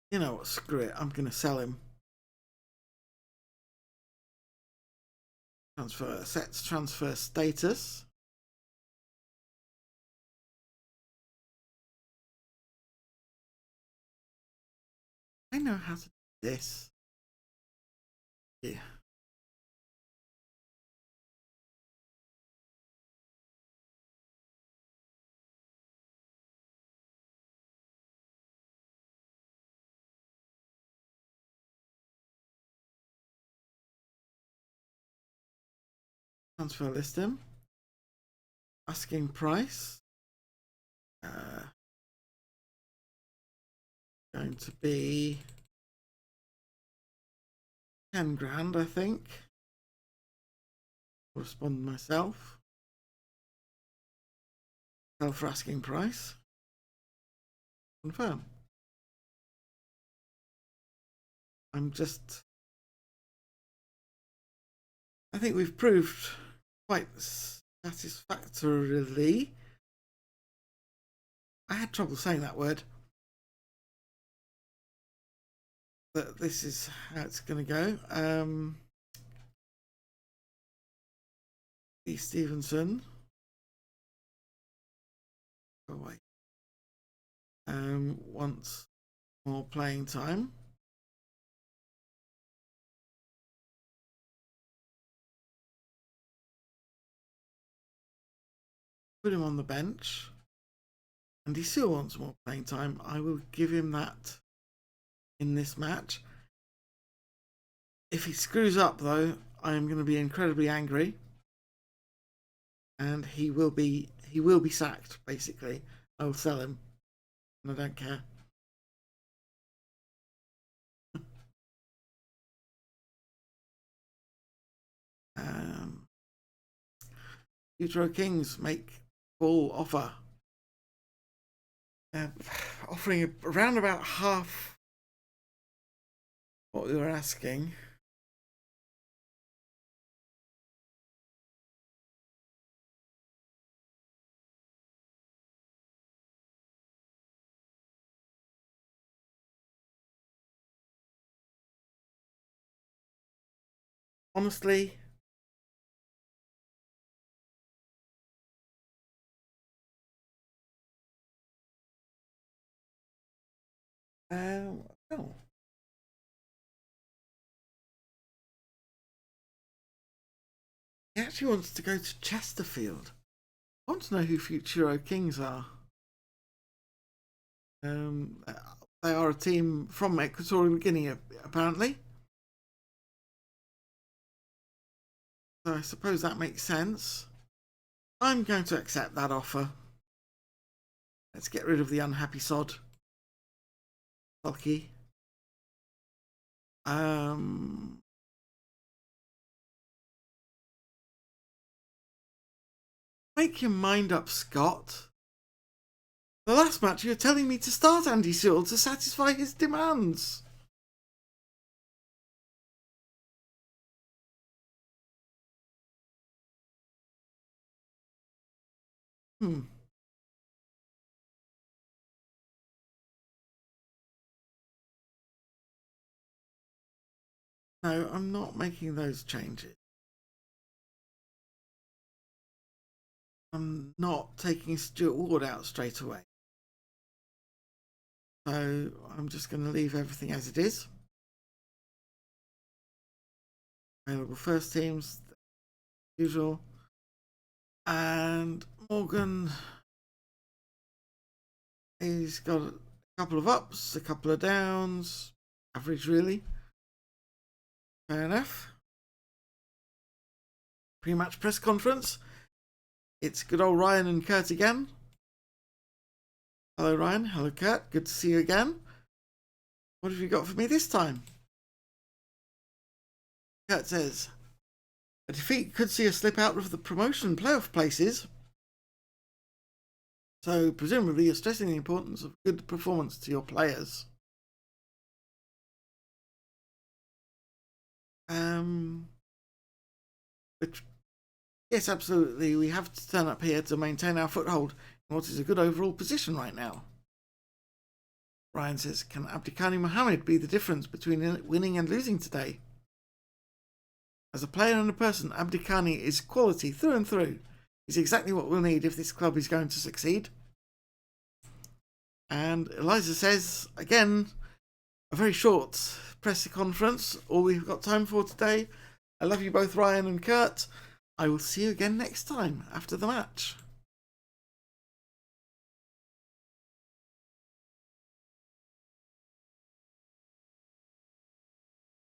Speaker 1: You know what? Screw it. I'm going to sell him. Transfer sets transfer status. I know how to do this. Yeah. Transfer list him. Asking price. Going to be 10 grand, I think. I'll respond myself. Sell for asking price. Confirm. I think we've proved quite satisfactorily. I had trouble saying that word. But this is how it's going to go. Lee Stevenson. Go away. Wants more playing time. Put him on the bench. And he still wants more playing time. I will give him that in this match. If he screws up, though, I am going to be incredibly angry. And he will be sacked, basically. I will sell him. And I don't care. Utero Kings make full offer. Offering around about half what we were asking. Honestly, oh. He actually wants to go to Chesterfield. I want to know who Futuro Kings are. They are a team from Equatorial Guinea, apparently. So I suppose that makes sense. I'm going to accept that offer. Let's get rid of the unhappy sod. Sulky. Make your mind up, Scott. The last match you were telling me to start Andy Sewell to satisfy his demands. No, I'm not making those changes. I'm not taking Stuart Ward out straight away. So I'm just going to leave everything as it is. Available first teams, usual. And Morgan, he's got a couple of ups, a couple of downs. Average, really. Fair enough. Pre-match press conference. It's good old Ryan and Kurt again. Hello, Ryan. Hello, Kurt. Good to see you again. What have you got for me this time? Kurt says, a defeat could see us slip out of the promotion playoff places. So, presumably, you're stressing the importance of good performance to your players. Which, yes, absolutely. We have to turn up here to maintain our foothold in what is a good overall position right now. Ryan says, can Abdikhani Mohammed be the difference between winning and losing today? As a player and a person, Abdikhani is quality through and through. He's exactly what we'll need if this club is going to succeed. And Eliza says, again, a very short press conference, all we've got time for today. I love you both, Ryan and Kurt. I will see you again next time after the match.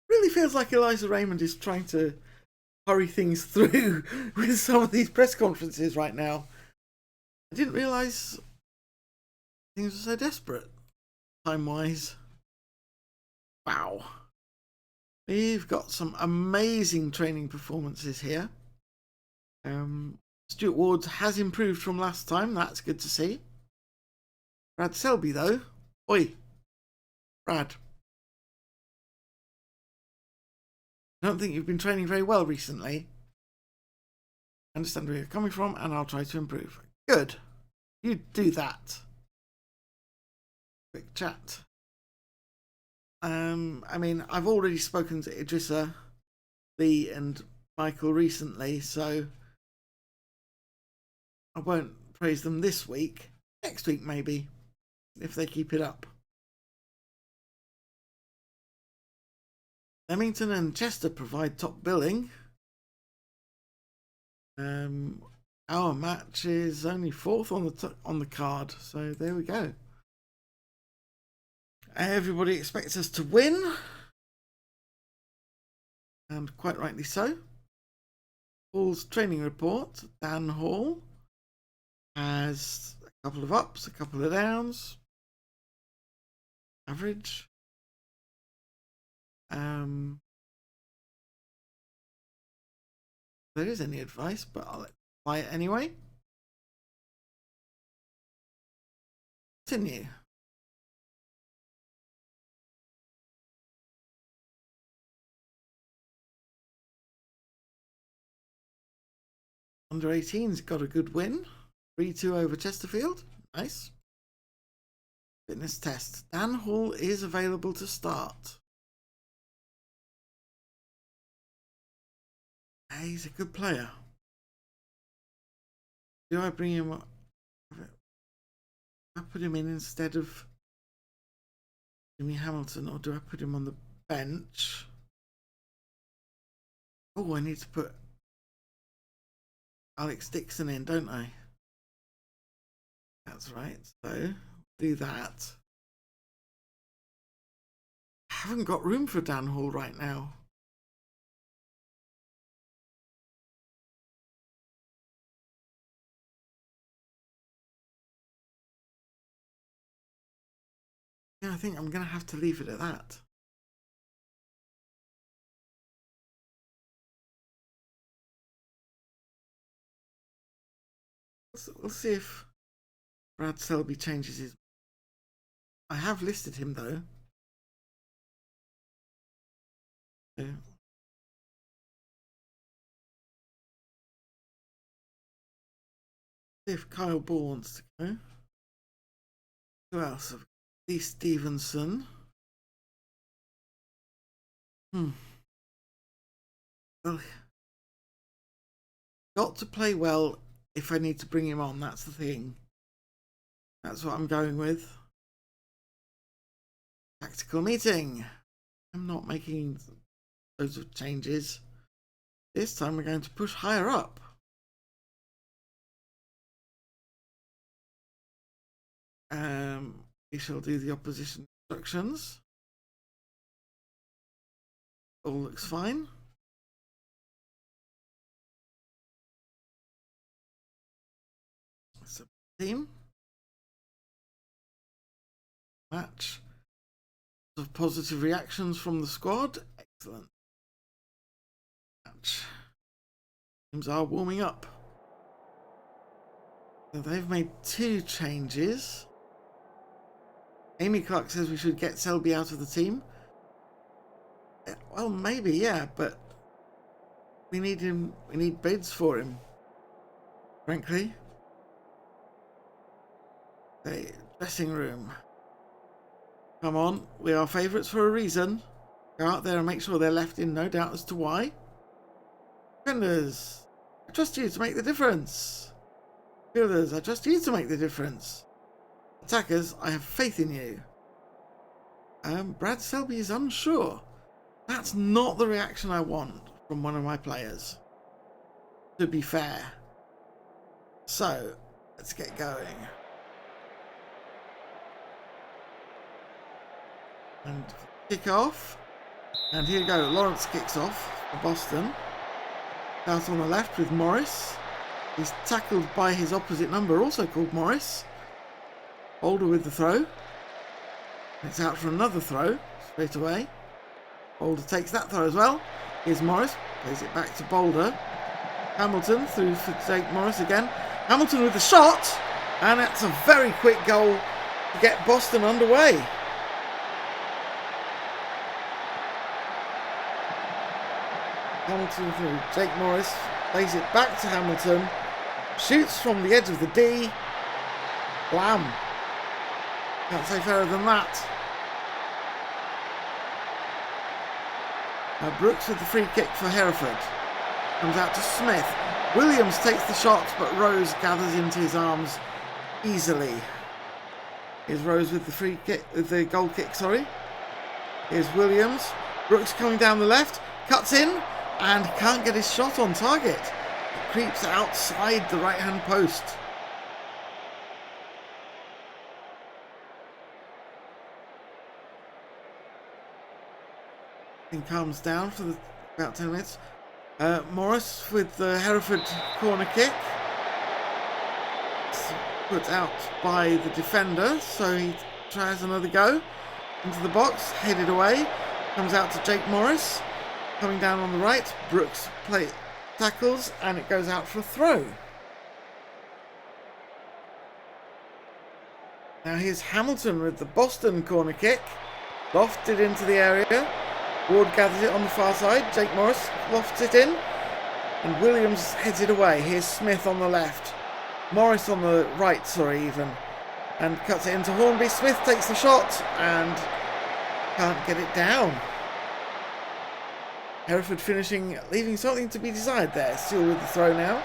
Speaker 1: Really feels like Eliza Raymond is trying to hurry things through with some of these press conferences right now. I didn't realise things were so desperate, time-wise. Wow. We've got some amazing training performances here. Stuart Ward has improved from last time. That's good to see. Brad Selby, though. Oi. Brad. I don't think you've been training very well recently. I understand where you're coming from, and I'll try to improve. Good. You do that. Quick chat. I mean, I've already spoken to Idrissa, Lee, and Michael recently, so I won't praise them this week. Next week, maybe, if they keep it up. Leamington and Chester provide top billing. Our match is only 4th on the card, so there we go. Everybody expects us to win, and quite rightly so. Hall's training report. Dan Hall has a couple of ups, a couple of downs. Average. There is any advice, but I'll apply it anyway. Continue. Under 18's got a good win. 3-2 over Chesterfield. Nice. Fitness test. Dan Hall is available to start. He's a good player. Do I bring him up? I put him in instead of Jimmy Hamilton, or do I put him on the bench? Oh, I need to put Alex Dixon in, don't I? That's right. So do that. I haven't got room for Dan Hall right now. Yeah, I think I'm going to have to leave it at that. We'll see if Brad Selby changes his... I have listed him though. So... see if Kyle Ball wants to go. Who else? Lee Stevenson. Well, got to play well if I need to bring him on. That's the thing. That's what I'm going with. Tactical meeting. I'm not making loads of changes. This time we're going to push higher up. We shall do the opposition instructions. All looks fine. So team. Match. Of positive reactions from the squad. Excellent. Match. Teams are warming up. So they've made 2 changes. Amy Clark says we should get Selby out of the team. Well, maybe, yeah, but we need him. We need bids for him. Frankly. The dressing room. Come on, we are favourites for a reason. Go out there and make sure they're left in no doubt as to why. Defenders, I trust you to make the difference. Fielders, I trust you to make the difference. Attackers, I have faith in you. Brad Selby is unsure. That's not the reaction I want from one of my players, to be fair. So, let's get going. And kick off. And here we go. Lawrence kicks off for Boston. Out on the left with Morris. He's tackled by his opposite number, also called Morris. Boulder with the throw. It's out for another throw straight away. Boulder takes that throw as well. Here's Morris. Plays it back to Boulder. Hamilton through for Jake Morris again. Hamilton with the shot. And that's a very quick goal to get Boston underway. Hamilton through Jake Morris, plays it back to Hamilton, shoots from the edge of the D, blam. Can't say fairer than that. Now Brooks with the free kick for Hereford, comes out to Smith. Williams takes the shot, but Rose gathers into his arms easily. Here's Rose with the free kick, with the goal kick, sorry. Here's Williams. Brooks coming down the left, cuts in, and can't get his shot on target. It creeps outside the right-hand post. And calms down for about 10 minutes. Morris with the Hereford corner kick. It's put out by the defender, so he tries another go. Into the box, headed away. Comes out to Jake Morris. Coming down on the right, Brooks tackles, and it goes out for a throw. Now here's Hamilton with the Boston corner kick. Lofted into the area. Ward gathers it on the far side. Jake Morris lofts it in. And Williams heads it away. Here's Smith on the left. Morris on the right, sorry, even. And cuts it into Hornby. Smith takes the shot and can't get it down. Hereford finishing, leaving something to be desired there. Still with the throw now.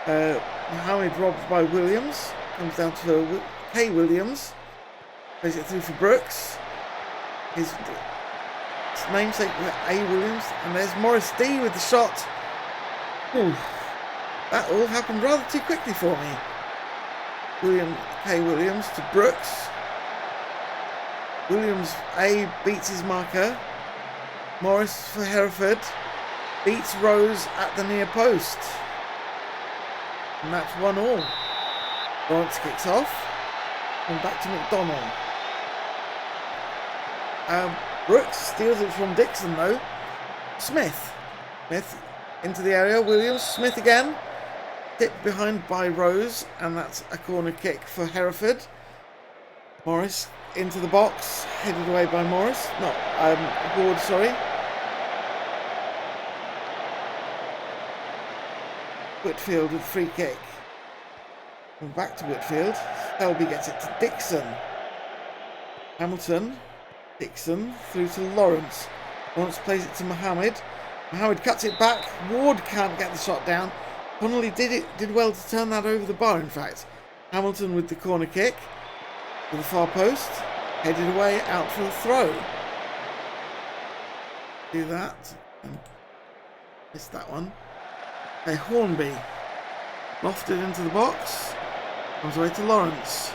Speaker 1: Mohammed robbed by Williams. Comes down to Kay Williams. Plays it through for Brooks. His namesake A. Williams. And there's Morris D with the shot. Ooh, that all happened rather too quickly for me. Williams to Brooks. Williams beats his marker. Morris for Hereford. Beats Rose at the near post. And that's 1-1. Lawrence kicks off. And back to McDonald. Brooks steals it from Dixon though. Smith into the area. Williams. Smith again. Tipped behind by Rose. And that's a corner kick for Hereford. Morris into the box. Headed away by Morris. Ward, sorry. Whitfield with free kick. And back to Whitfield. Selby gets it to Dixon. Hamilton. Dixon through to Lawrence. Lawrence plays it to Mohammed. Mohammed cuts it back. Ward can't get the shot down. Connolly did well to turn that over the bar, in fact. Hamilton with the corner kick. To the far post. Headed away out for a throw. Do that. And missed that one. Okay, Hornby. Lofted into the box. Comes away to Lawrence.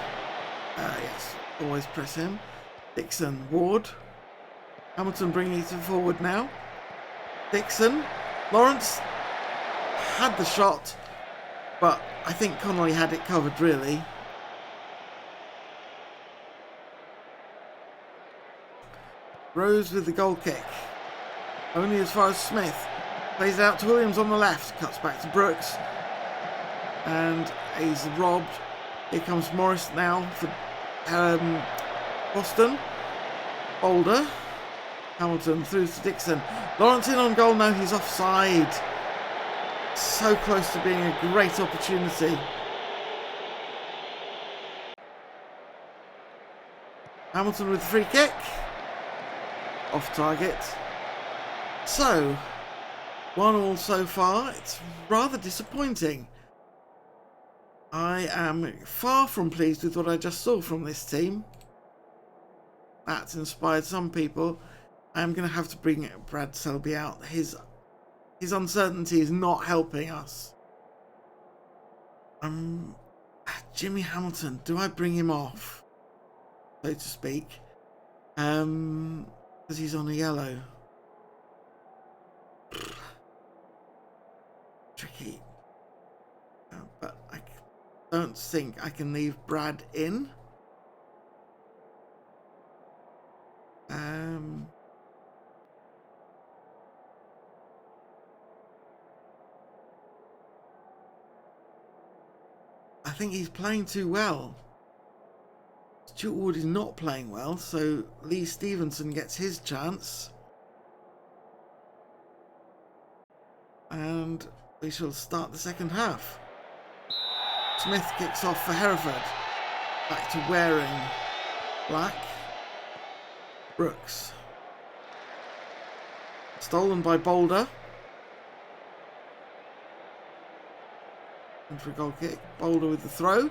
Speaker 1: Yes, always press him. Dixon, Ward. Hamilton bringing it forward now. Dixon. Lawrence had the shot, but I think Connolly had it covered, really. Rose with the goal kick. Only as far as Smith. Plays it out to Williams on the left. Cuts back to Brooks. And he's robbed. Here comes Morris now for Boston. Boulder. Hamilton through to Dixon. Lawrence in on goal now. He's offside. So close to being a great opportunity. Hamilton with the free kick. Off target. So, 1-1 so far. It's rather disappointing. I am far from pleased with what I just saw from this team. That's inspired some people. I'm going to have to bring Brad Selby out. His uncertainty is not helping us. Jimmy Hamilton. Do I bring him off, so to speak? Because he's on a yellow. Tricky. But I don't think I can leave Brad in. I think he's playing too well. Stuart Ward is not playing well, so Lee Stevenson gets his chance. And we shall start the second half. Smith kicks off for Hereford. Back to Waring. Black. Brooks. Stolen by Boulder. And for a goal kick. Boulder with the throw.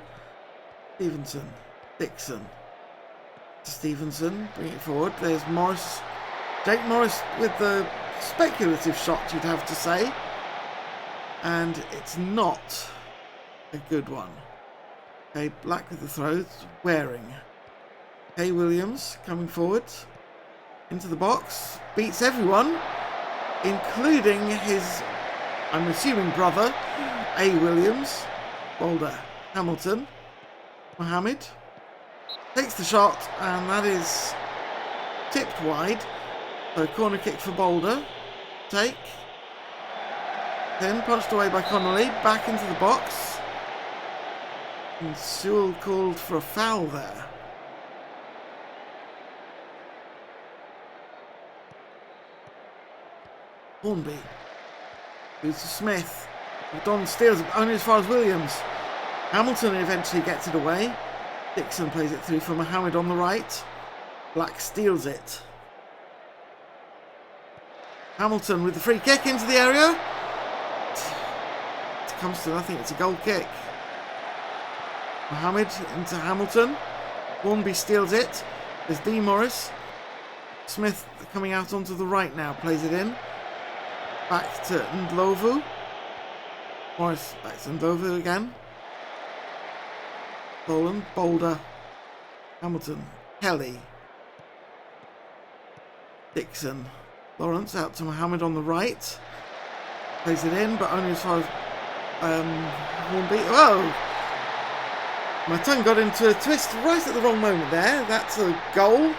Speaker 1: Stevenson. Dixon. Stevenson. Bring it forward. There's Morris. Jake Morris with the speculative shot, you'd have to say. And it's not a good one. Okay, Black with the throw. Waring. Okay, Williams coming forward. Into the box. Beats everyone. Including his, I'm assuming, brother. A. Williams. Boulder. Hamilton. Mohammed. Takes the shot. And that is tipped wide. So corner kick for Boulder. Take. Then punched away by Connolly. Back into the box. And Sewell called for a foul there. Hornby. Goes to Smith. Don steals it only as far as Williams. Hamilton eventually gets it away. Dixon plays it through for Mohammed on the right. Black steals it. Hamilton with the free kick into the area. It comes to nothing. It's a goal kick. Mohammed into Hamilton. Hornby steals it. There's D. Morris. Smith coming out onto the right now. Plays it in. Back to Ndlovu. Morris back to Ndlovu again. Stolen. Boulder. Hamilton. Kelly. Dixon. Lawrence out to Mohammed on the right. Plays it in, but only as far as Hornby. Oh! My tongue got into a twist right at the wrong moment there. That's a goal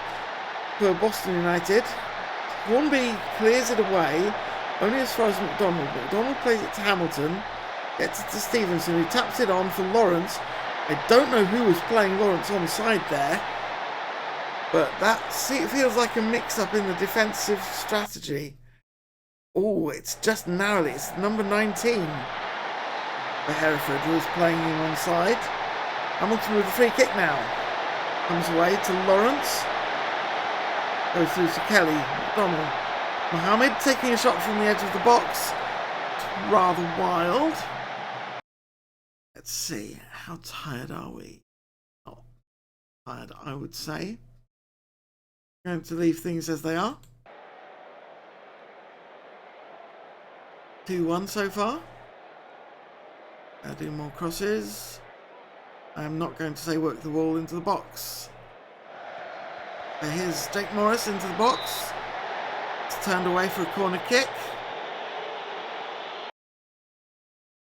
Speaker 1: for Boston United. Hornby clears it away, only as far as McDonald. McDonald plays it to Hamilton, gets it to Stevenson, who taps it on for Lawrence. I don't know who was playing Lawrence on side there, but that feels like a mix-up in the defensive strategy. Oh, it's just narrowly. It's number 19 for Hereford, who is playing him on side. Hamilton with the free kick now. Comes away to Lawrence. Goes through to Kelly. McDonald. Mohammed taking a shot from the edge of the box. It's rather wild. Let's see. How tired are we? Not tired, I would say. Going to leave things as they are. 2-1 so far. Adding more crosses. I'm not going to say work the ball into the box. Here's Jake Morris into the box. It's turned away for a corner kick.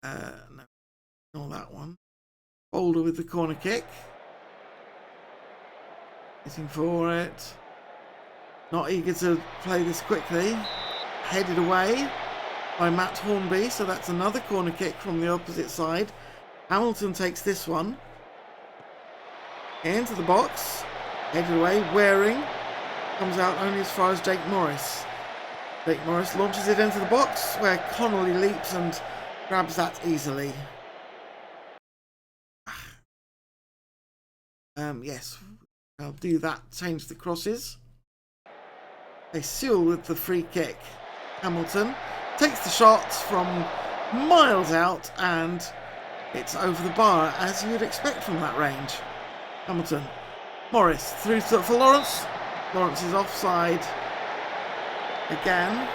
Speaker 1: No, ignore that one. Boulder with the corner kick. Hitting for it. Not eager to play this quickly. Headed away by Matt Hornby, so that's another corner kick from the opposite side. Hamilton takes this one. Into the box. Headed away. Waring comes out only as far as Jake Morris. Jake Morris launches it into the box, where Connolly leaps and grabs that easily. Yes, I'll do that. Change the crosses. A Sewell with the free kick. Hamilton takes the shot from miles out, and it's over the bar, as you would expect from that range. Hamilton. Morris through for Lawrence. Lawrence is offside again.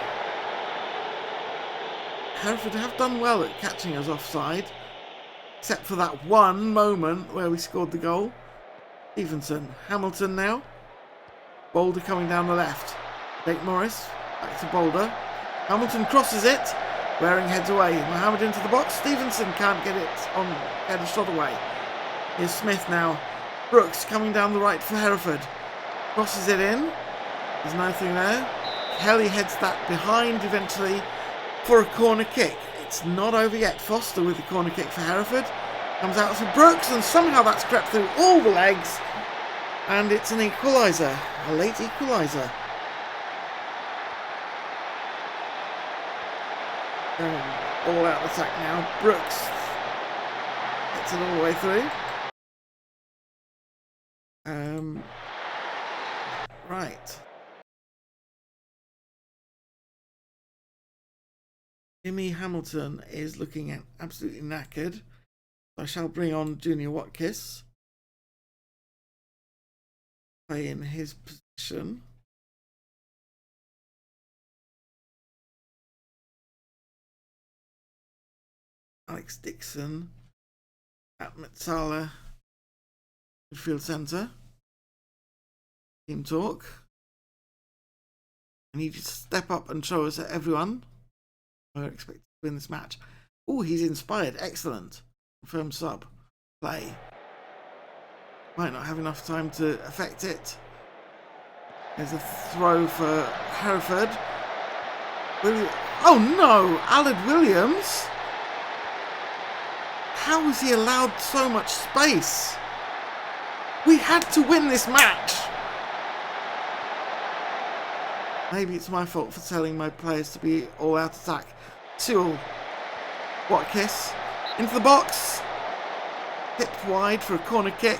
Speaker 1: Hereford have done well at catching us offside, except for that one moment where we scored the goal. Stevenson. Hamilton now. Boulder coming down the left. Jake Morris back to Boulder. Hamilton crosses it. Waring heads away. Mohammed into the box. Stevenson can't get a shot away. Here's Smith now. Brooks coming down the right for Hereford. Crosses it in. There's nothing there. Kelly heads that behind eventually for a corner kick. It's not over yet. Foster with the corner kick for Hereford. Comes out for Brooks, and somehow that's crept through all the legs. And it's an equaliser. A late equaliser. All out attack now. Brooks gets it all the way through. Right. Jimmy Hamilton is looking absolutely knackered. I shall bring on Junior Watkiss. Play in his position. Alex Dixon at Metsala midfield centre. Team talk. I need you to step up and show us everyone. I expect to win this match. Oh, he's inspired. Excellent. Confirm sub. Play. Might not have enough time to affect it. There's a throw for Hereford. Oh no! Aled Williams? How was he allowed so much space? We had to win this match! Maybe it's my fault for telling my players to be all out attack. Sewell. Watkiss. Into the box. Hipped wide for a corner kick.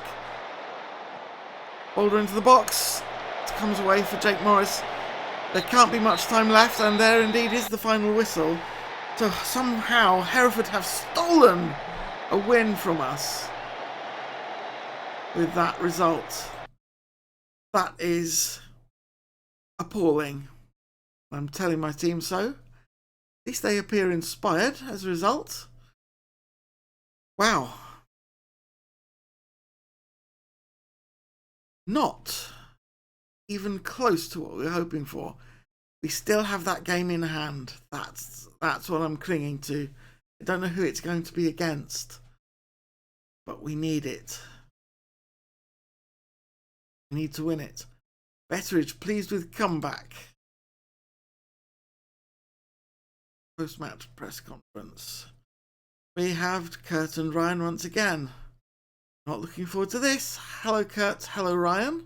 Speaker 1: Boulder into the box. It comes away for Jake Morris. There can't be much time left, and there indeed is the final whistle. So somehow Hereford have stolen a win from us with that result. That is appalling. I'm telling my team so. At least they appear inspired as a result. Wow. Not even close to what we were hoping for. We still have that game in hand. That's what I'm clinging to. I don't know who it's going to be against, but we need it. We need to win it. Betteridge pleased with comeback. Post-match press conference. We have Kurt and Ryan once again. Not looking forward to this. Hello Kurt, hello Ryan.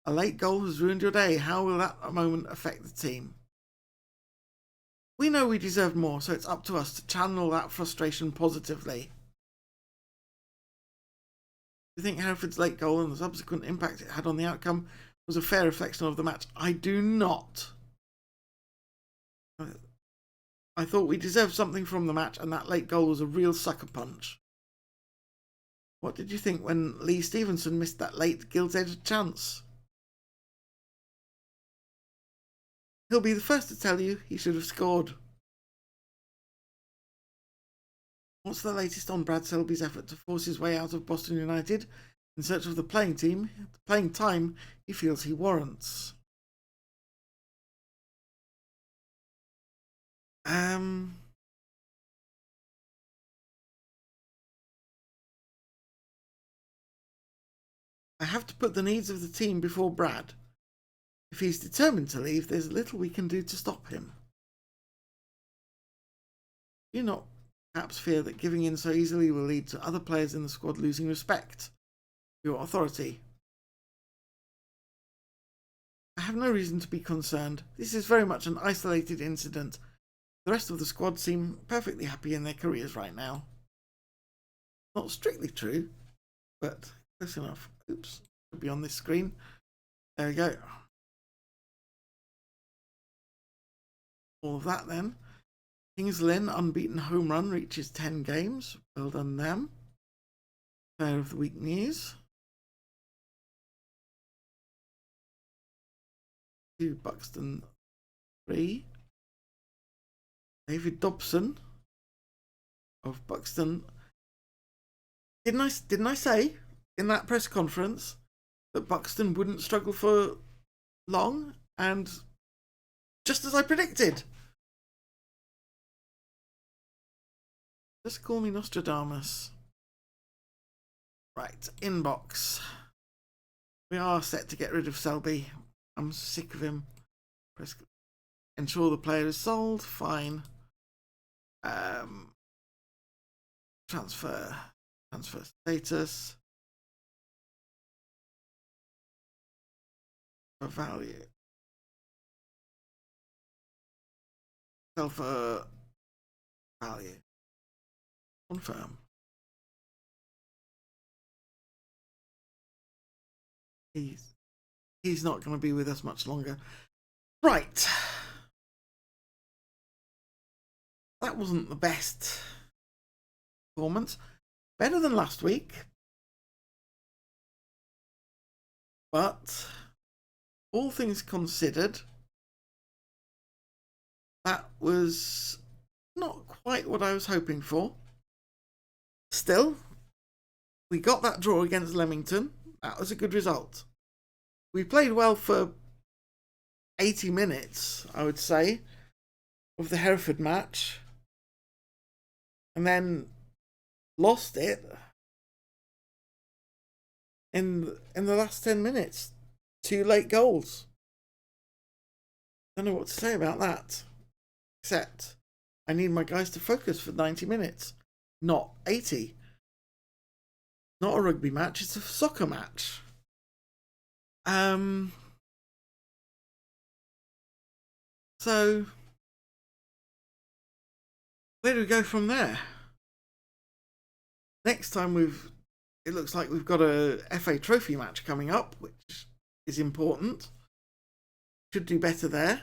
Speaker 1: A late goal has ruined your day. How will that moment affect the team? We know we deserve more, so it's up to us to channel that frustration positively. Do you think Hereford's late goal and the subsequent impact it had on the outcome was a fair reflection of the match? I do not. I thought we deserved something from the match, and that late goal was a real sucker punch. What did you think when Lee Stevenson missed that late gilt-edged chance? He'll be the first to tell you he should have scored. What's the latest on Brad Selby's effort to force his way out of Boston United in search of the playing time he feels he warrants? I have to put the needs of the team before Brad. If he's determined to leave, there's little we can do to stop him. Do you not perhaps fear that giving in so easily will lead to other players in the squad losing respect for your authority? I have no reason to be concerned. This is very much an isolated incident. The rest of the squad seem perfectly happy in their careers right now. Not strictly true, but close enough. Oops, it'll be on this screen. There we go. All of that then. Kings Lynn unbeaten home run reaches 10 games. Well done them. Player of the week news. To Buxton 3. David Dobson of Buxton. Didn't I say in that press conference that Buxton wouldn't struggle for long? And just as I predicted. Just call me Nostradamus. Right, inbox. We are set to get rid of Selby. I'm sick of him. Ensure the player is sold. Fine. Transfer status. For value. Sell for value. Confirm. He's not going to be with us much longer. Right. That wasn't the best performance. Better than last week. But all things considered, that was not quite what I was hoping for. Still, we got that draw against Leamington. That was a good result. We played well for 80 minutes, I would say, of the Hereford match. And then lost it in the last 10 minutes. 2 late goals. Don't know what to say about that. Except I need my guys to focus for 90 minutes, not 80. Not a rugby match, it's a soccer match. So where do we go from there? Next time it looks like we've got a FA Trophy match coming up, which is important. Should do better there.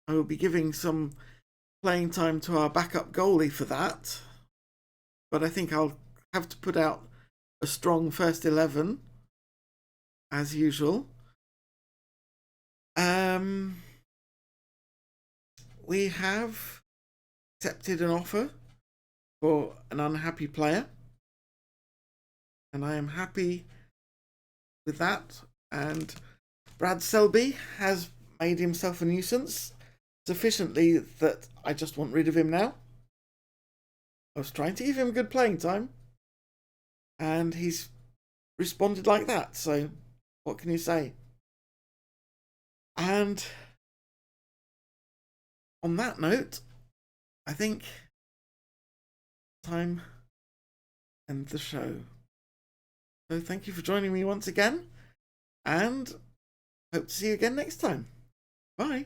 Speaker 1: I will be giving some playing time to our backup goalie for that. But I think I'll have to put out a strong first 11, as usual. We have accepted an offer for an unhappy player. And I am happy with that. And Brad Selby has made himself a nuisance sufficiently that I just want rid of him now. I was trying to give him good playing time, and he's responded like that, so what can you say? And on that note, I think time to end the show. So thank you for joining me once again, and hope to see you again next time. Bye.